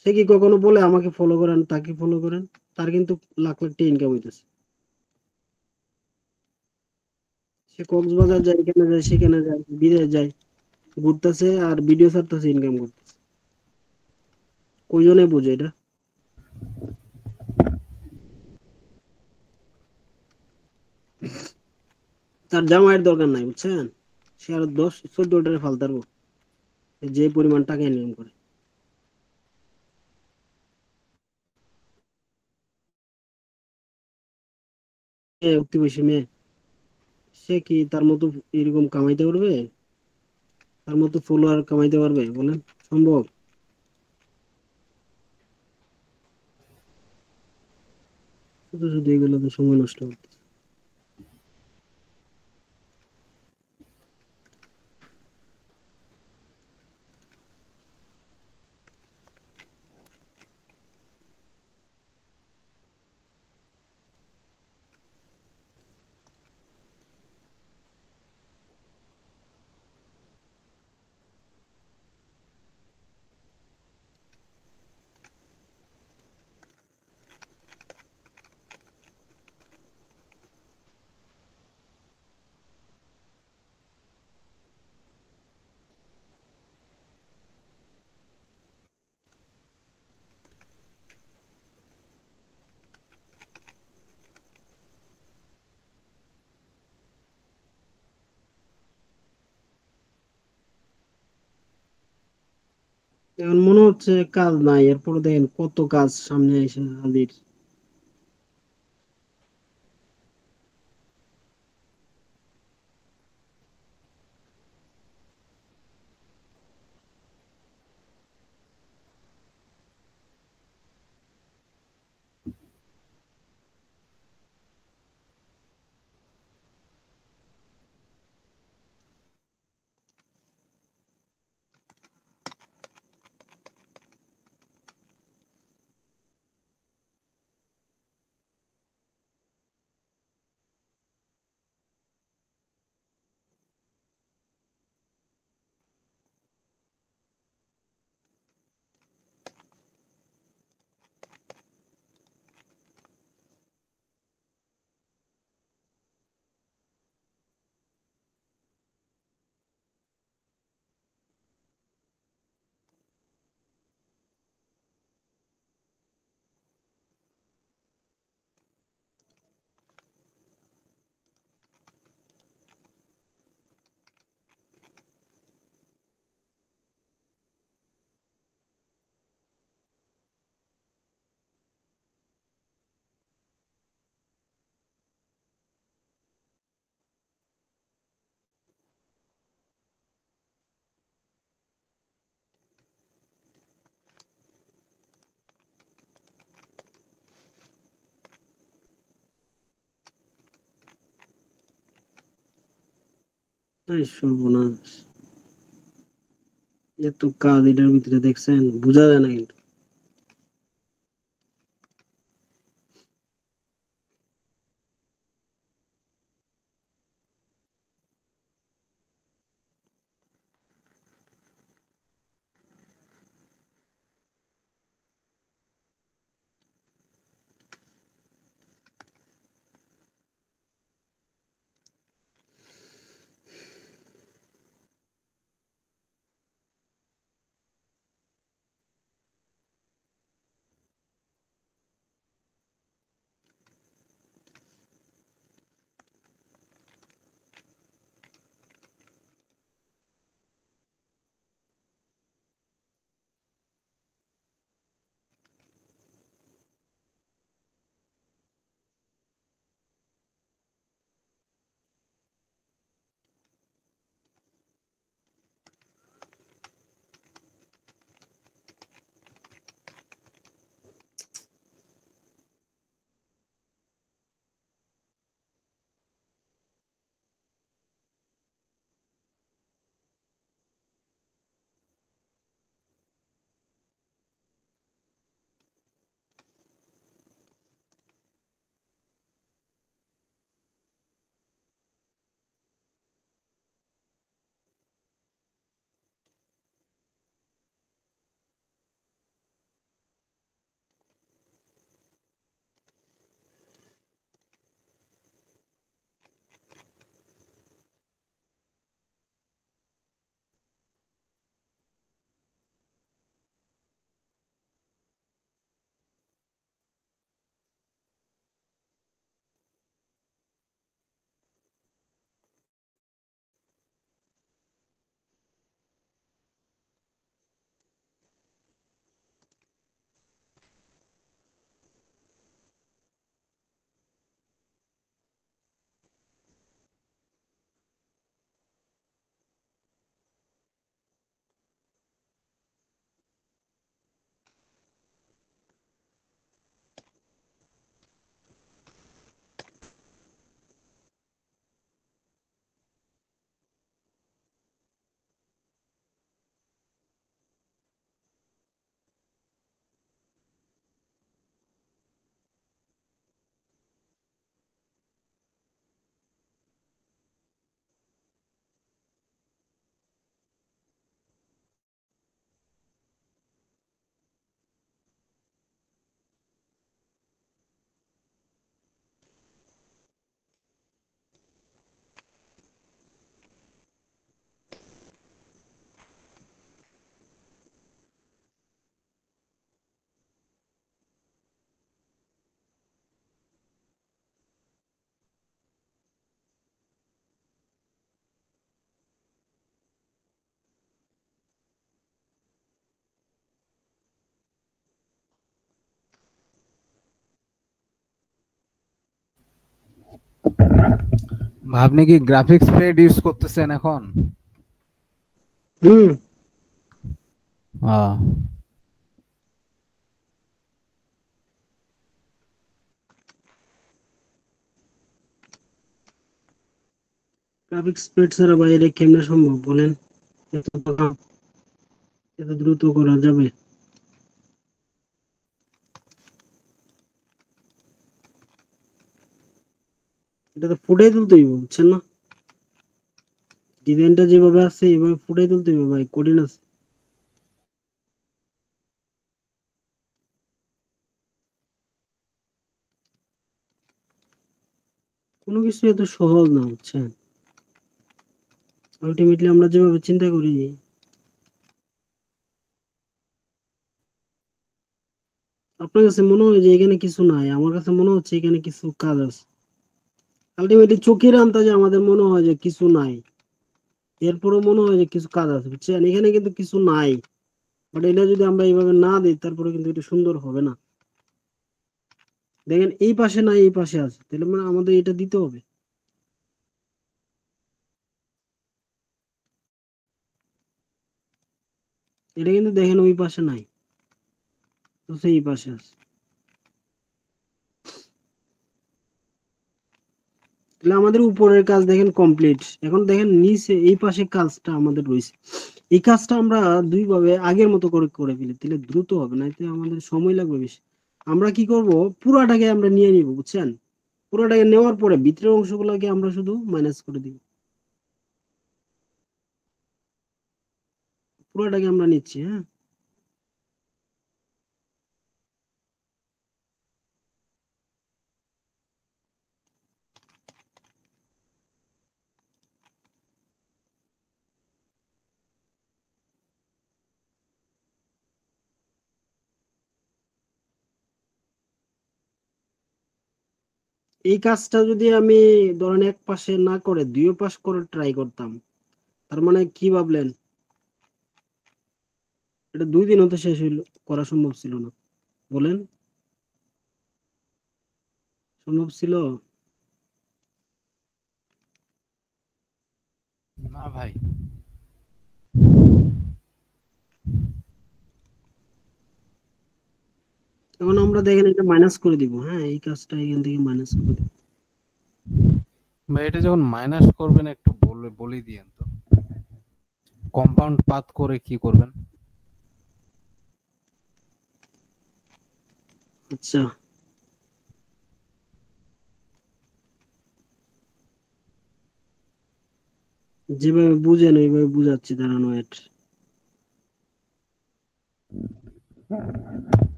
সে কি কখনো বলে আমাকে ফলো করেন, তাকে ফলো করেন? তার কিন্তু লাখ লাখ টাকা ইনকাম হইতেছে। সে কক্সবাজার যায়, এখানে যায়, সেখানে যায়, বিদেশ যায়, ঘুরতেছে আর ভিডিও ছাড়তেছে, ইনকাম করতেছে। কয়জনে বোঝে এটা? তার জামাইয়ের দরকার নাই, বুঝছেন? সে আরো 10-14টারে ফালতারবো, যে পরিমাণ টাকা ইনকাম করে। অতি বেশি মেয়ে, সে কি তার মতো এরকম কামাইতে পারবে? তার মতো ফলোয়ার কামাইতে পারবে বলেন? সম্ভব? শুধু শুধু এগুলো তো সময় নষ্ট করতে। এখন মনে হচ্ছে কাজ নাই, এরপরে দেখেন কত কাজ সামনে এসে হাজির। এই সর্বনাশ, এত কাজ এটার ভিতরে দেখছেন, বোঝা যায় না কিন্তু। আপনি কি গ্রাফিক্স প্যাড ইউজ করতেছেন এখন? হুম। আহ, গ্রাফিক্স প্যাড ছাড়া ভাই এটা কেমনে সম্ভব বলেন? এত টাকা এত দ্রুত করা যাবে? এটা তো ফুটাই তুলতে হইব, বুঝছেন না? ডিজাইনটা যেভাবে আছে এইভাবে ফুটাই তুলতে হইব ভাই, কঠিন আছে। কোনো কিছু এত সহজ না, বুঝছেন? আলটিমেটলি আমরা যেভাবে চিন্তা করি, আপনার কাছে মনে হয় যে এখানে কিছু নাই, আমার কাছে মনে হচ্ছে এখানে কিছু কাজ আছে। আলটিমেটলি চোখের আন্দাজে আমাদের মনে হয় যে কিছু নাই, এরপরও মনে হয় যে কিছু কাজ আছে, বুঝছেন? এখানে কিন্তু কিছু নাই, বাট এটা যদি আমরা এইভাবে না দিই তারপরে কিন্তু এটা সুন্দর হবে না। দেখেন এই পাশে নাই, এই পাশে আছে, তাহলে মানে আমাদের এটা দিতে হবে। এটা কিন্তু দেখেন ওই পাশে নাই, তো সেই পাশে আছে। তাহলে আমাদের উপরের কাজ দেখেন কমপ্লিট। এখন দেখেন নিচে এই পাশে কাজটা আমাদের রয়েছে, এই কাজটা আমরা দুই ভাবে আগের মতো করে করে ফেলি, তাহলে দ্রুত হবে, না এতে আমাদের সময় লাগবে বেশি। আমরা কি করব, পুরাটাকে আমরা নিয়ে নিব, বুঝছেন? পুরোটাকে নেওয়ার পরে ভিতরের অংশগুলোকে আমরা শুধু মাইনাস করে দিব। পুরোটাকে আমরা নিচ্ছি, হ্যাঁ। এই কাজটা যদি আমি ধরেন এক পাশে না করে দুই পাশ করে ট্রাই করতাম, তার মানে কি ভাবলেন? এটা 2 দিন হতে শেষ হইল, করা সম্ভব ছিল না বলেন? সম্ভব ছিল? না ভাই। এখন আমরা দেখেন এটা মাইনাস করে দিব, হ্যাঁ, এই কাজটা এখান থেকে মাইনাস করে দিব। ভাই এটা যখন মাইনাস করবেন একটু বলে দিয়েন তো, কম্পাউন্ড পাথ করে কি করবেন? আচ্ছা, যেভাবে বুঝেন ওইভাবে বুঝাচ্ছি, দাঁড়ানো এট।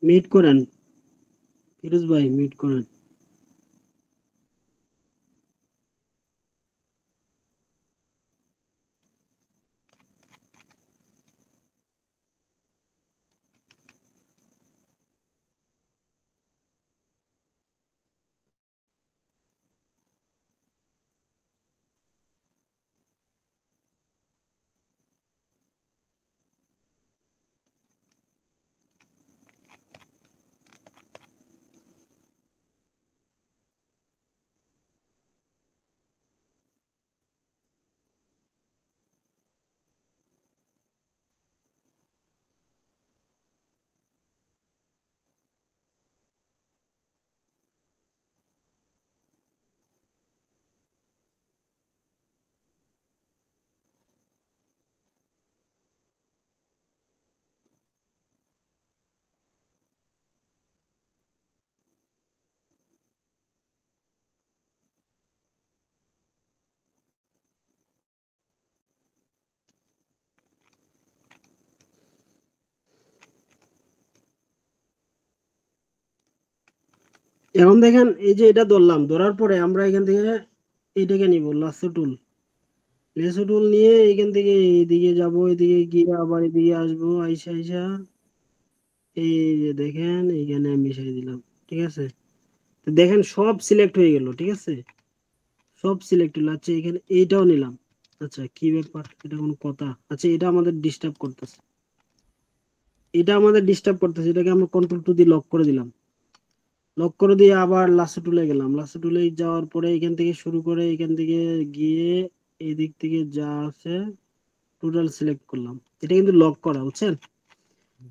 মিট করেন ফিরোজ ভাই, মিট করেন। এখন দেখেন এই যে এটা ধরলাম, ধরার পরে আমরা এখান থেকে এইটাকে নিব লাসো টুল, লেসো টুল নিয়ে এখান থেকে এইদিকে যাব, এদিকে গিয়ে আবার এদিকে আসবো, আইসা আইসা এই যে দেখেন এইখানে আমি মিশাই দিলাম। ঠিক আছে, তো দেখেন সব সিলেক্ট হয়ে গেল। ঠিক আছে, সব সিলেক্ট হলো। আচ্ছা এখানে এইটাও নিলাম। আচ্ছা কি ব্যাপার, এটা কোনো কথা? আচ্ছা এটা আমাদের ডিস্টার্ব করতেছে, এটাকে আমরা কন্ট্রোল টু দিয়ে লক করে দিলাম। লক করে দিয়ে আবার লাস্ট টুলে গেলাম। লাস্ট টুলে যাওয়ার পরে এখান থেকে শুরু করে এখান থেকে গিয়ে এই দিক থেকে যা আছে টোটাল সিলেক্ট করলাম। এটা কিন্তু লক করা, বুঝছেন?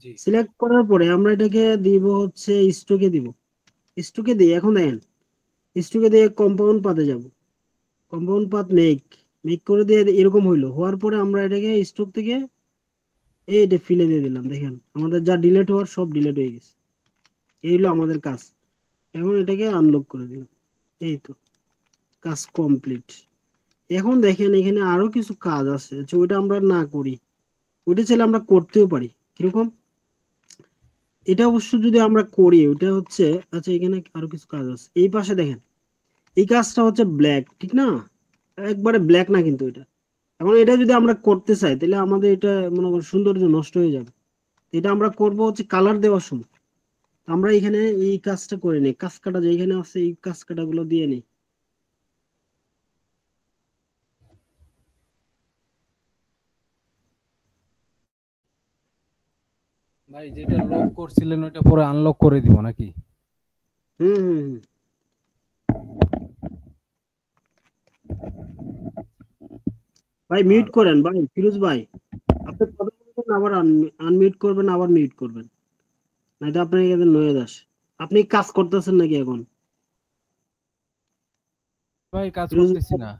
জি। সিলেক্ট করার পরে আমরা এটাকে দিব হচ্ছে স্টকে দিব। স্টকে দিয়ে এখন দেখেন, স্টকে দিয়ে কম্পাউন্ড পাতে যাব। কম্পাউন্ড পাত মেক মেক করে দিয়ে এরকম হইলো। হওয়ার পরে আমরা এটাকে স্টক থেকে এটা ফিলে দিয়ে দিলাম। দেখেন আমাদের যা ডিলেট হওয়ার সব ডিলেট হয়ে গেছে। এই হলো আমাদের কাজ। এখন এটাকে আনলক করে দিলাম। এই তো কাজ কমপ্লিট। এখন দেখেন এখানে আরো কিছু কাজ আছে, যে ওইটা আমরা না করি, ওইটা চাইলে আমরা করতেও পারি। কিরকম? এটা অবশ্য যদি আমরা করি ওটা হচ্ছে, আচ্ছা এখানে আরো কিছু কাজ আছে। এই পাশে দেখেন এই কাজটা হচ্ছে ব্ল্যাক, ঠিক না? একবারে ব্ল্যাক না কিন্তু এটা। এখন এটা যদি আমরা করতে চাই তাহলে আমাদের এটা মনে করেন সৌন্দর্য নষ্ট হয়ে যাবে। এটা আমরা করব হচ্ছে কালার দেওয়ার সময়। আমরা এখানে এই কাজটা করে নিই, কাজ কাটা যেখানে আছে এই কাজ কাটা গুলো দিয়ে নিই। ভাই যেটা লক করছিলেন ওইটা পরে আনলক করে দিব নাকি? হুম হুম হুম। ভাই আর মিউট করেন ভাই, ফিরোজ ভাই। আপনি কথা বলবেন আবার আনমিউট করবেন, আবার মিউট করবেন, নাইতো আপনার এখানে নয়েজ আসে। আপনি কাজ করতেছেন নাকি এখন? ভাই কাজ ফিরোজ করতেছি ভাই, না,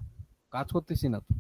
কাজ করতেছি না তো।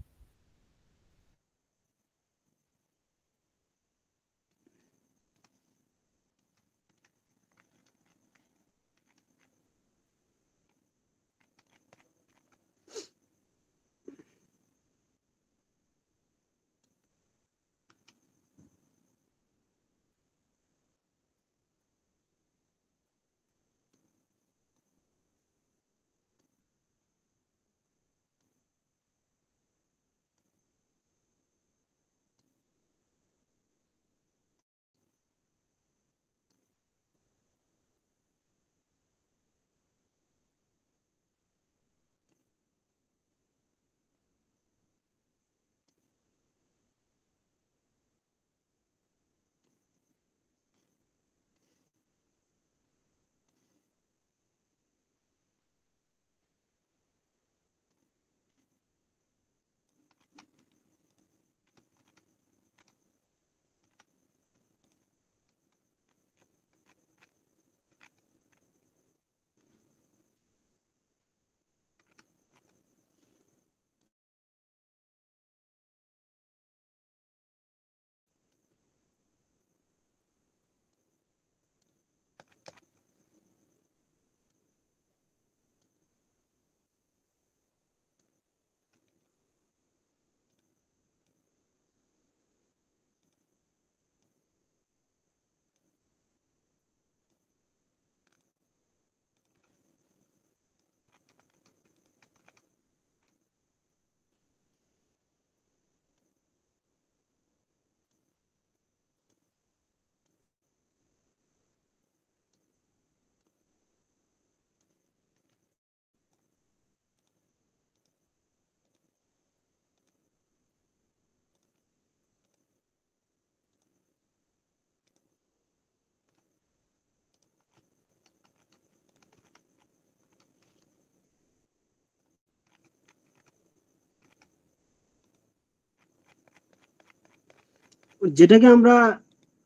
যেটাকে আমরা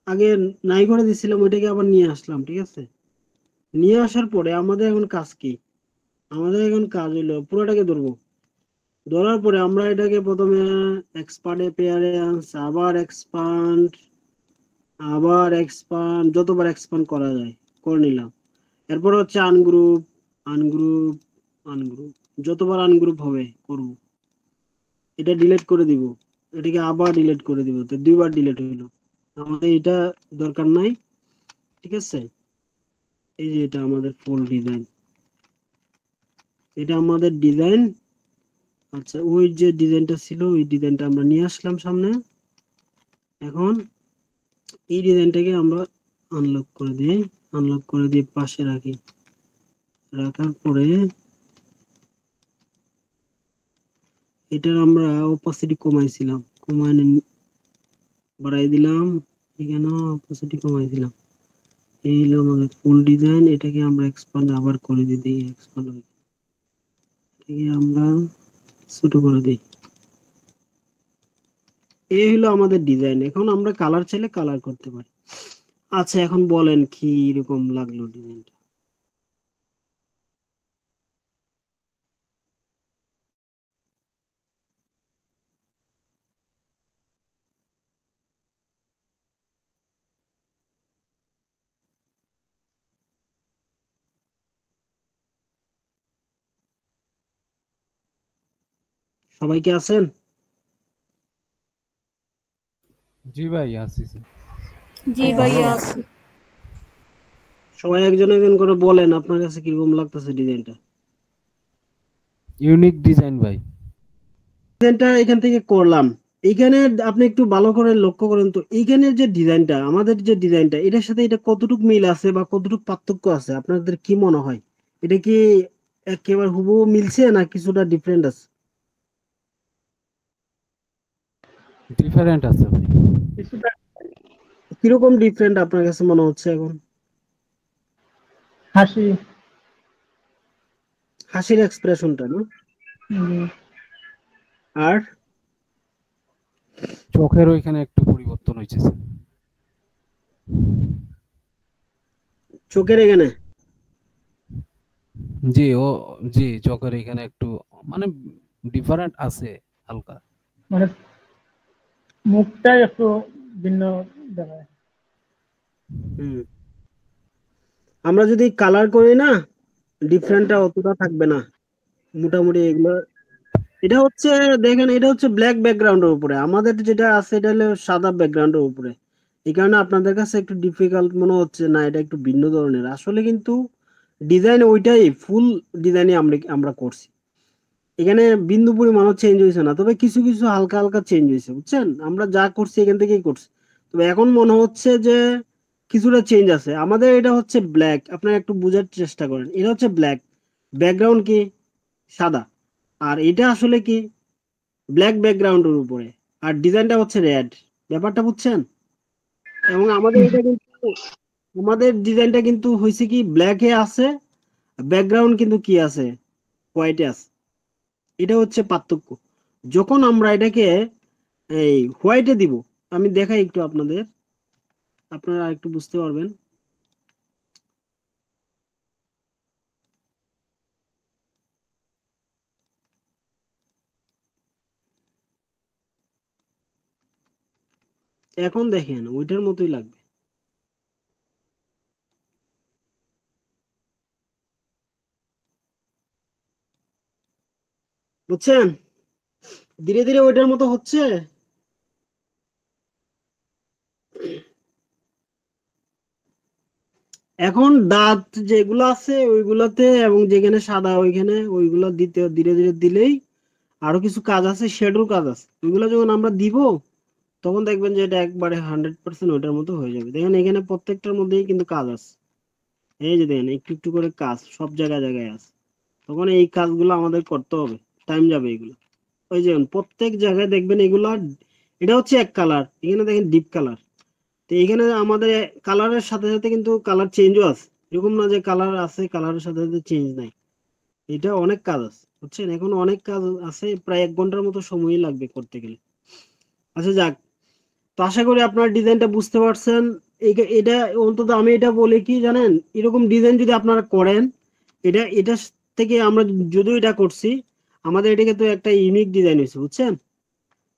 আগে নাই করে দিছিলাম ওইটাকে আবার নিয়ে আসলাম। ঠিক আছে, নিয়ে আসার পরে আমাদের এখন কাজ কি? আমাদের এখন কাজ হইলো পুরোটাকে ধরবো। ধরার পরে আমরা এটাকে প্রথমে এক্সপান্ডে পেয়ারে আবার এক্সপান্ড, আবার এক্সপান্ড, যতবার এক্সপান্ড করা যায় করে নিলাম। এরপর হচ্ছে আনগ্রুপ, আনগ্রুপ, আনগ্রুপ, যতবার আনগ্রুপ হবে করব। এটা ডিলিট করে দিব, এটাকে আবার ডিলিট করে দিব, তো দুইবার ডিলিট হইলো। আমাদের এটা দরকার নাই। ঠিক আছে, এই যে এটা আমাদের ফুল ডিজাইন, এটা আমাদের ডিজাইন আচ্ছা, ওই যে ডিজাইনটা ছিল ওই ডিজাইনটা আমরা নিয়ে আসলাম সামনে। এখন এই ডিজাইনটাকে আমরা আনলক করে দিই, আনলক করে দিয়ে পাশে রাখি। রাখার পরে এটার আমরা অপাসিটি কমাইছিলাম, কমায় বাড়াই দিলাম, এখানে অপাসিটি কমাই দিলাম। এই হলো আমাদের ফুল ডিজাইন। এটাকে আমরা এক্সপান্ড আবার করে দিই, এক্সপান্ড এটাকে আমরা ছোট করে দিই। এই হলো আমাদের ডিজাইন। এখন আমরা কালার চাইলে কালার করতে পারি। আচ্ছা, এখন বলেন কি রকম লাগলো ডিজাইনটা? সবাই কি আছেন? জি ভাই আসিছি। জি ভাইয়া আছি। সবাই একজন একজন করে বলেন আপনার কাছে কিরকম লাগতেছে ডিজাইনটা। ইউনিক ডিজাইন ভাই। ডিজাইনটা এখান থেকে করলাম, এইখানে আপনি একটু ভালো করে লক্ষ্য করেন তো, এইখানের যে ডিজাইনটা, আমাদের যে ডিজাইনটা, এটার সাথে এটা কতটুকু মিল আছে বা কতটুকু পার্থক্য আছে আপনাদের কি মনে হয়? এটা কি একেবারে হুবহু মিলছে না কিছুটা ডিফারেন্ট আছে? ডিফারেন্ট আছে ভাই। কিছুটা কিরকম ডিফারেন্ট আপনার কাছে মনে হচ্ছে এখন? হাসি। হাসির এক্সপ্রেশনটা না? জি। আর চোখের ওইখানে একটু পরিবর্তন হয়েছে। চোখের এখানে? জি ও, জি চোখের এখানে একটু মানে ডিফারেন্ট আছে হালকা। মানে মুখটাই একটু ভিন্ন দেখায়। হুম, আমরা যদি কালার করি না, ডিফারেন্টটা অতটা থাকবে না মোটামুটি। এগুলো এটা হচ্ছে, দেখেন এটা হচ্ছে ব্ল্যাক ব্যাকগ্রাউন্ডের উপরে, আমাদের যেটা আছে এটা হলো সাদা ব্যাকগ্রাউন্ডের উপরে। এই কারণে আপনাদের কাছে একটু ডিফিকাল্ট মনে হচ্ছে, না এটা একটু ভিন্ন ধরনের। আসলে কিন্তু ডিজাইন ওইটাই, ফুল ডিজাইনই আমরা আমরা করছি। এখানে বিন্দু পরিমাণও চেঞ্জ হয়েছে না, তবে কিছু কিছু হালকা হালকা চেঞ্জ হয়েছে, বুঝছেন? আমরা যা করছি এখান থেকেই করছি। তবে এখন মনে হচ্ছে যে কিছুটা চেঞ্জ আছে। আমাদের এটা হচ্ছে ব্ল্যাক, আপনারা একটু বোঝার চেষ্টা করেন। এটা হচ্ছে ব্ল্যাক, ব্যাকগ্রাউন্ড কি সাদা, আর এটা আসলে কি ব্ল্যাক ব্যাকগ্রাউন্ডের উপরে, আর ডিজাইনটা হচ্ছে রেড। ব্যাপারটা বুঝছেন? এবং আমাদের এটা কিন্তু, আমাদের ডিজাইনটা কিন্তু হয়েছে কি ব্ল্যাকে আছে, ব্যাকগ্রাউন্ড কিন্তু কি আছে, হোয়াইটে আছে। এটা হচ্ছে পার্থক্য। যখন আমরা এটাকে এই হোয়াইটে দিব, আমি দেখাই একটু আপনাদের, আপনারা একটু বুঝতে পারবেন। এখন দেখেন ওইটার মতোই লাগবে, বুঝছেন? ধীরে ধীরে ওইটার মতো হচ্ছে। এখন দাঁত যেগুলো আছে ওইগুলাতে, এবং যেখানে সাদা ওইখানে ওইগুলো দিতে ধীরে ধীরে দিলেই, আরো কিছু কাজ আছে, শেডোর কাজ আছে, ওইগুলো যখন আমরা দিব তখন দেখবেন যে এটা একবারে 100% ওইটার মতো হয়ে যাবে। দেখেন এখানে প্রত্যেকটার মধ্যেই কিন্তু কাজ আছে, এই যে দেখেন একটু একটু করে কাজ সব জায়গায় জায়গায় আছে। তখন এই কাজগুলো আমাদের করতে হবে, টাইম যাবে এগুলো। ওই যে প্রত্যেক জায়গায় দেখবেন এগুলা, এটা হচ্ছে এক কালার, এখানে দেখেন ডিপ কালার। তো এখানে আমাদের কালারের সাথে সাথে কিন্তু কালার চেঞ্জও আছে, এরকম না যে কালার আছে কালারের সাথে সাথে চেঞ্জ নাই। এটা অনেক কাজ আছে, বুঝছেন? এখন অনেক কাজ আছে, প্রায় 1 ঘন্টার মতো সময়ই লাগবে করতে গেলে। আচ্ছা যাক, তো আশা করি আপনার ডিজাইনটা বুঝতে পারছেন। এটা অন্তত আমি এটা বলি কি জানেন, এরকম ডিজাইন যদি আপনারা করেন, এটা এটা থেকে আমরা যদিও এটা করছি, আমাদের এটাকে তো একটা ইউনিক ডিজাইন হয়েছে, বুঝছেন?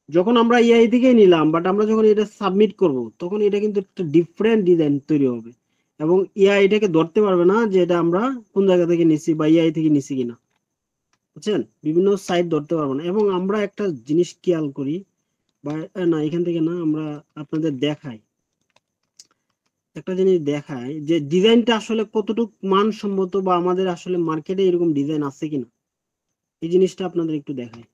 যখন আমরা এআই থেকে নিলাম, বাট আমরা যখন এটা সাবমিট করব তখন এটা কিন্তু একটা ডিফারেন্ট ডিজাইন তৈরি হবে, এবং এআই এটাকে ধরতে পারবে না যে এটা আমরা কোন জায়গা থেকে নিছি বা এআই থেকে নিছি কিনা, বুঝছেন? বিভিন্ন সাইট ধরতে পারবো না। এবং আমরা একটা জিনিস খেয়াল করি, বা না এখান থেকে না, আমরা আপনাদের দেখাই, একটা জিনিস দেখাই যে ডিজাইনটা আসলে কতটুকু মানসম্মত, বা আমাদের আসলে মার্কেটে এরকম ডিজাইন আছে কিনা, এই জিনিসটা আপনাদের একটু দেখাই।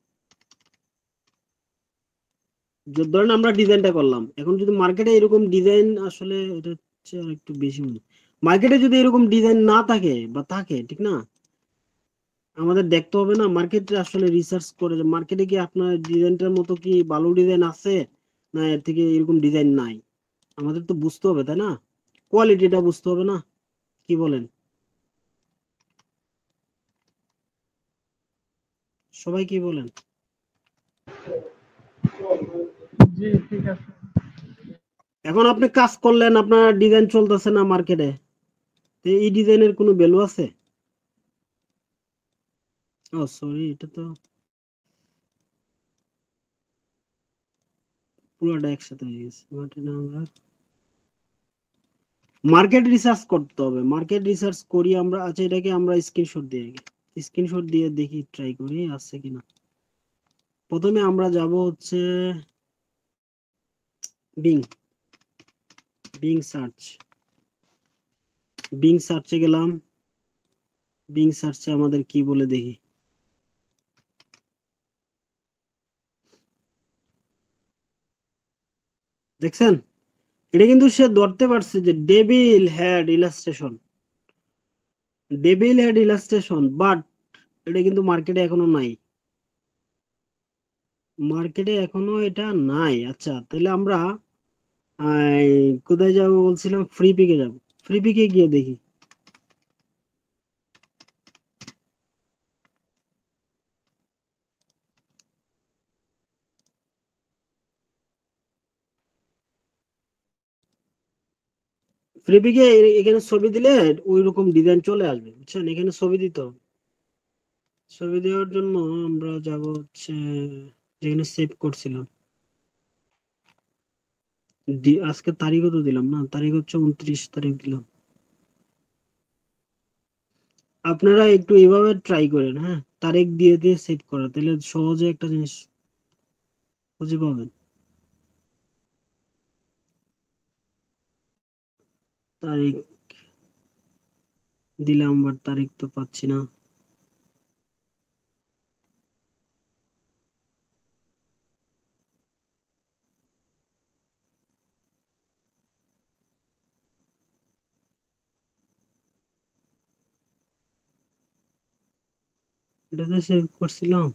ধরেন আমরা ডিজাইনটা করলাম, এখন যদি মার্কেটে এরকম ডিজাইন আসলে এটা হচ্ছে আর একটু বেশি মনে, মার্কেটে যদি এরকম ডিজাইন না থাকে বা থাকে, ঠিক না, আমাদের দেখতে হবে না মার্কেটে আসলে রিসার্চ করে যে মার্কেটে কি আপনার ডিজাইনটার মতো কি ভালো ডিজাইন আছে না এর থেকে এরকম ডিজাইন নাই, আমাদের তো বুঝতে হবে তাই না, কোয়ালিটিটা বুঝতে হবে না, কি বলেন সবাই, কি বলেন? জি ঠিক আছে। এখন আপনি কাজ করলেন, আপনার ডিজাইন চলতেছে না মার্কেটে, এই ডিজাইনের কোনো ভ্যালু আছে? ও সরি, এটা তো পুরোটা একসাথে হয়ে গেছে। মার্কেট রিসার্চ করতে হবে, মার্কেট রিসার্চ করি আমরা। আচ্ছা এটাকে আমরা স্ক্রিনশট দিয়ে দেখি, ট্রাই করি আছে কিনা। প্রথমে আমরা যাব হচ্ছে বিং সার্চে গেলাম। বিং সার্চে আমাদের কি বলে দেখি। দেখছেন, এটা কিন্তু সে ধরতে পারছে যে ডেভিল হেড ইলাস্ট্রেশন, বাট এটা কিন্তু মার্কেটে এখনো নাই, এটা নাই। আচ্ছা তাহলে আমরা কোথায় যাবো বলছিলাম, ফ্রি পিকে যাব। ফ্রি পিকে গিয়ে দেখি। ফ্রি পিকে এখানে ছবি দিলে ওই রকম ডিজাইন চলে আসবে, বুঝছেন, এখানে ছবি দিতে হবে। ছবি দেওয়ার জন্য আমরা যাব হচ্ছে যেখানে সেভ করছিলাম, আজকে তারিখও তো দিলাম না, তারিখ হচ্ছে 29 তারিখ দিলাম। আপনারা একটু এইভাবে ট্রাই করেন, হ্যাঁ, তারিখ দিয়ে দিয়ে সেভ করা, তাহলে সহজে একটা জিনিস খুঁজে পাবেন। তারিখ দিলাম, বাট তারিখ তো পাচ্ছি না। এটাতে সেভ করছিলাম।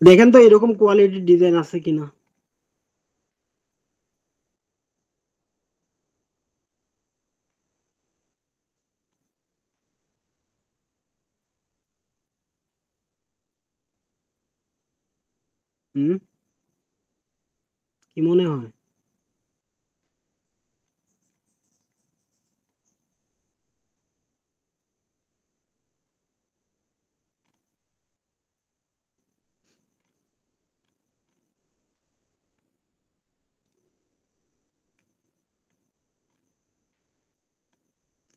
দেখেন তো এরকম কোয়ালিটির ডিজাইন আছে কিনা। হুম, কি মনে হয়?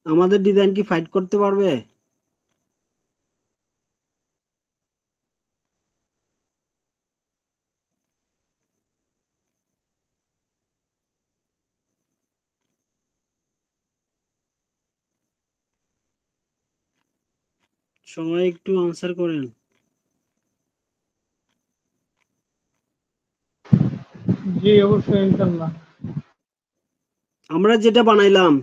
আমাদের ডিজাইন কি ফাইট করতে পারবে? সবাই একটু আনসার করেন। জি অবশ্যই ইনশাল্লাহ। আমরা যেটা বানাইলাম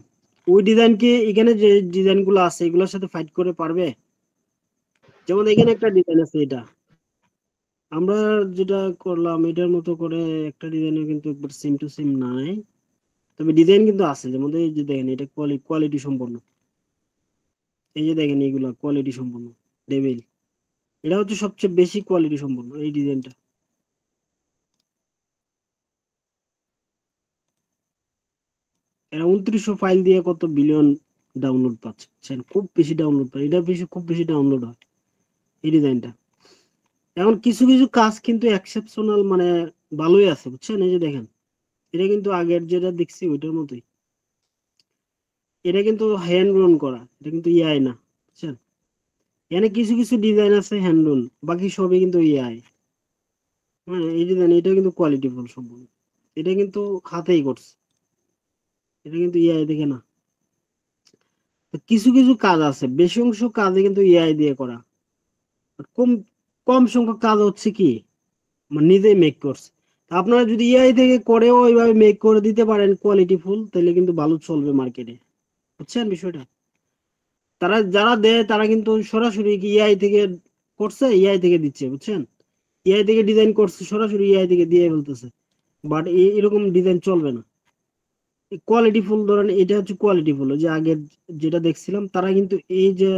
ওই ডিজাইন কি এখানে যে ডিজাইন গুলো আছে এগুলোর সাথে ফাইট করে পারবে? যেমন এখানে একটা ডিজাইন আছে, এটা আমরা যেটা করলাম এটার মতো করে একটা ডিজাইনে কিন্তু একবার সেম টু সেম নাই, তবে ডিজাইন কিন্তু আছে। যেমন এই যে দেখেন, এটা কোয়ালিটি সম্পন্ন, এই যে দেখেন এইগুলা কোয়ালিটি সম্পন্ন ডেভিল, এটা হচ্ছে সবচেয়ে বেশি কোয়ালিটি সম্পন্ন এই ডিজাইনটা। এরা 2900 ফাইল দিয়ে কত বিলিয়ন ডাউনলোড পাচ্ছে, বুঝছেন? খুব বেশি ডাউনলোড পায়, এটা বেশি খুব বেশি ডাউনলোড হয় এই ডিজাইনটা। এখন কিছু কিছু কাজ কিন্তু এক্সেপশনাল, মানে ভালোই আছে, বুঝছেন? এই যে দেখেন এটা কিন্তু আগের যেটা দেখছি ওইটার মতোই। এটা কিন্তু হ্যান্ড রন করা, এটা কিন্তু এআই না, বুঝছেন? এখানে কিছু কিছু ডিজাইন আছে হ্যান্ড রন, বাকি সবই কিন্তু এআই। হ্যাঁ, এই ডিজাইন এটা কিন্তু কোয়ালিটিফুল সম্পূর্ণ। এটা কিন্তু হাতেই করছে, এটা কিন্তু এআই দেখে না। তো কিছু কিছু কাজ আছে, বেশি অংশ কাজে কিন্তু এআই দিয়ে করা। কম কম সংখ্যক কাজ হচ্ছে কি মানে নিজেই মেক করছে। তা আপনারা যদি এআই থেকে করেও ওইভাবে মেক করে দিতে পারেন কোয়ালিটিফুল, তাহলে কিন্তু ভালো চলবে মার্কেটে, বুঝছেন বিষয়টা? তারা যারা দেয় তারা কিন্তু সরাসরি কি এআই থেকে করছে, এআই থেকে দিচ্ছে, বুঝছেন? এআই থেকে ডিজাইন করছে, সরাসরি এআই থেকে দিয়ে ফেলতেছে। বাট এরকম ডিজাইন চলবে না। কোয়ালিটিফুল ধরেন এটা হচ্ছে কোয়ালিটিফুল, যে আগের যেটা দেখছিলাম তারা কিন্তু এই যে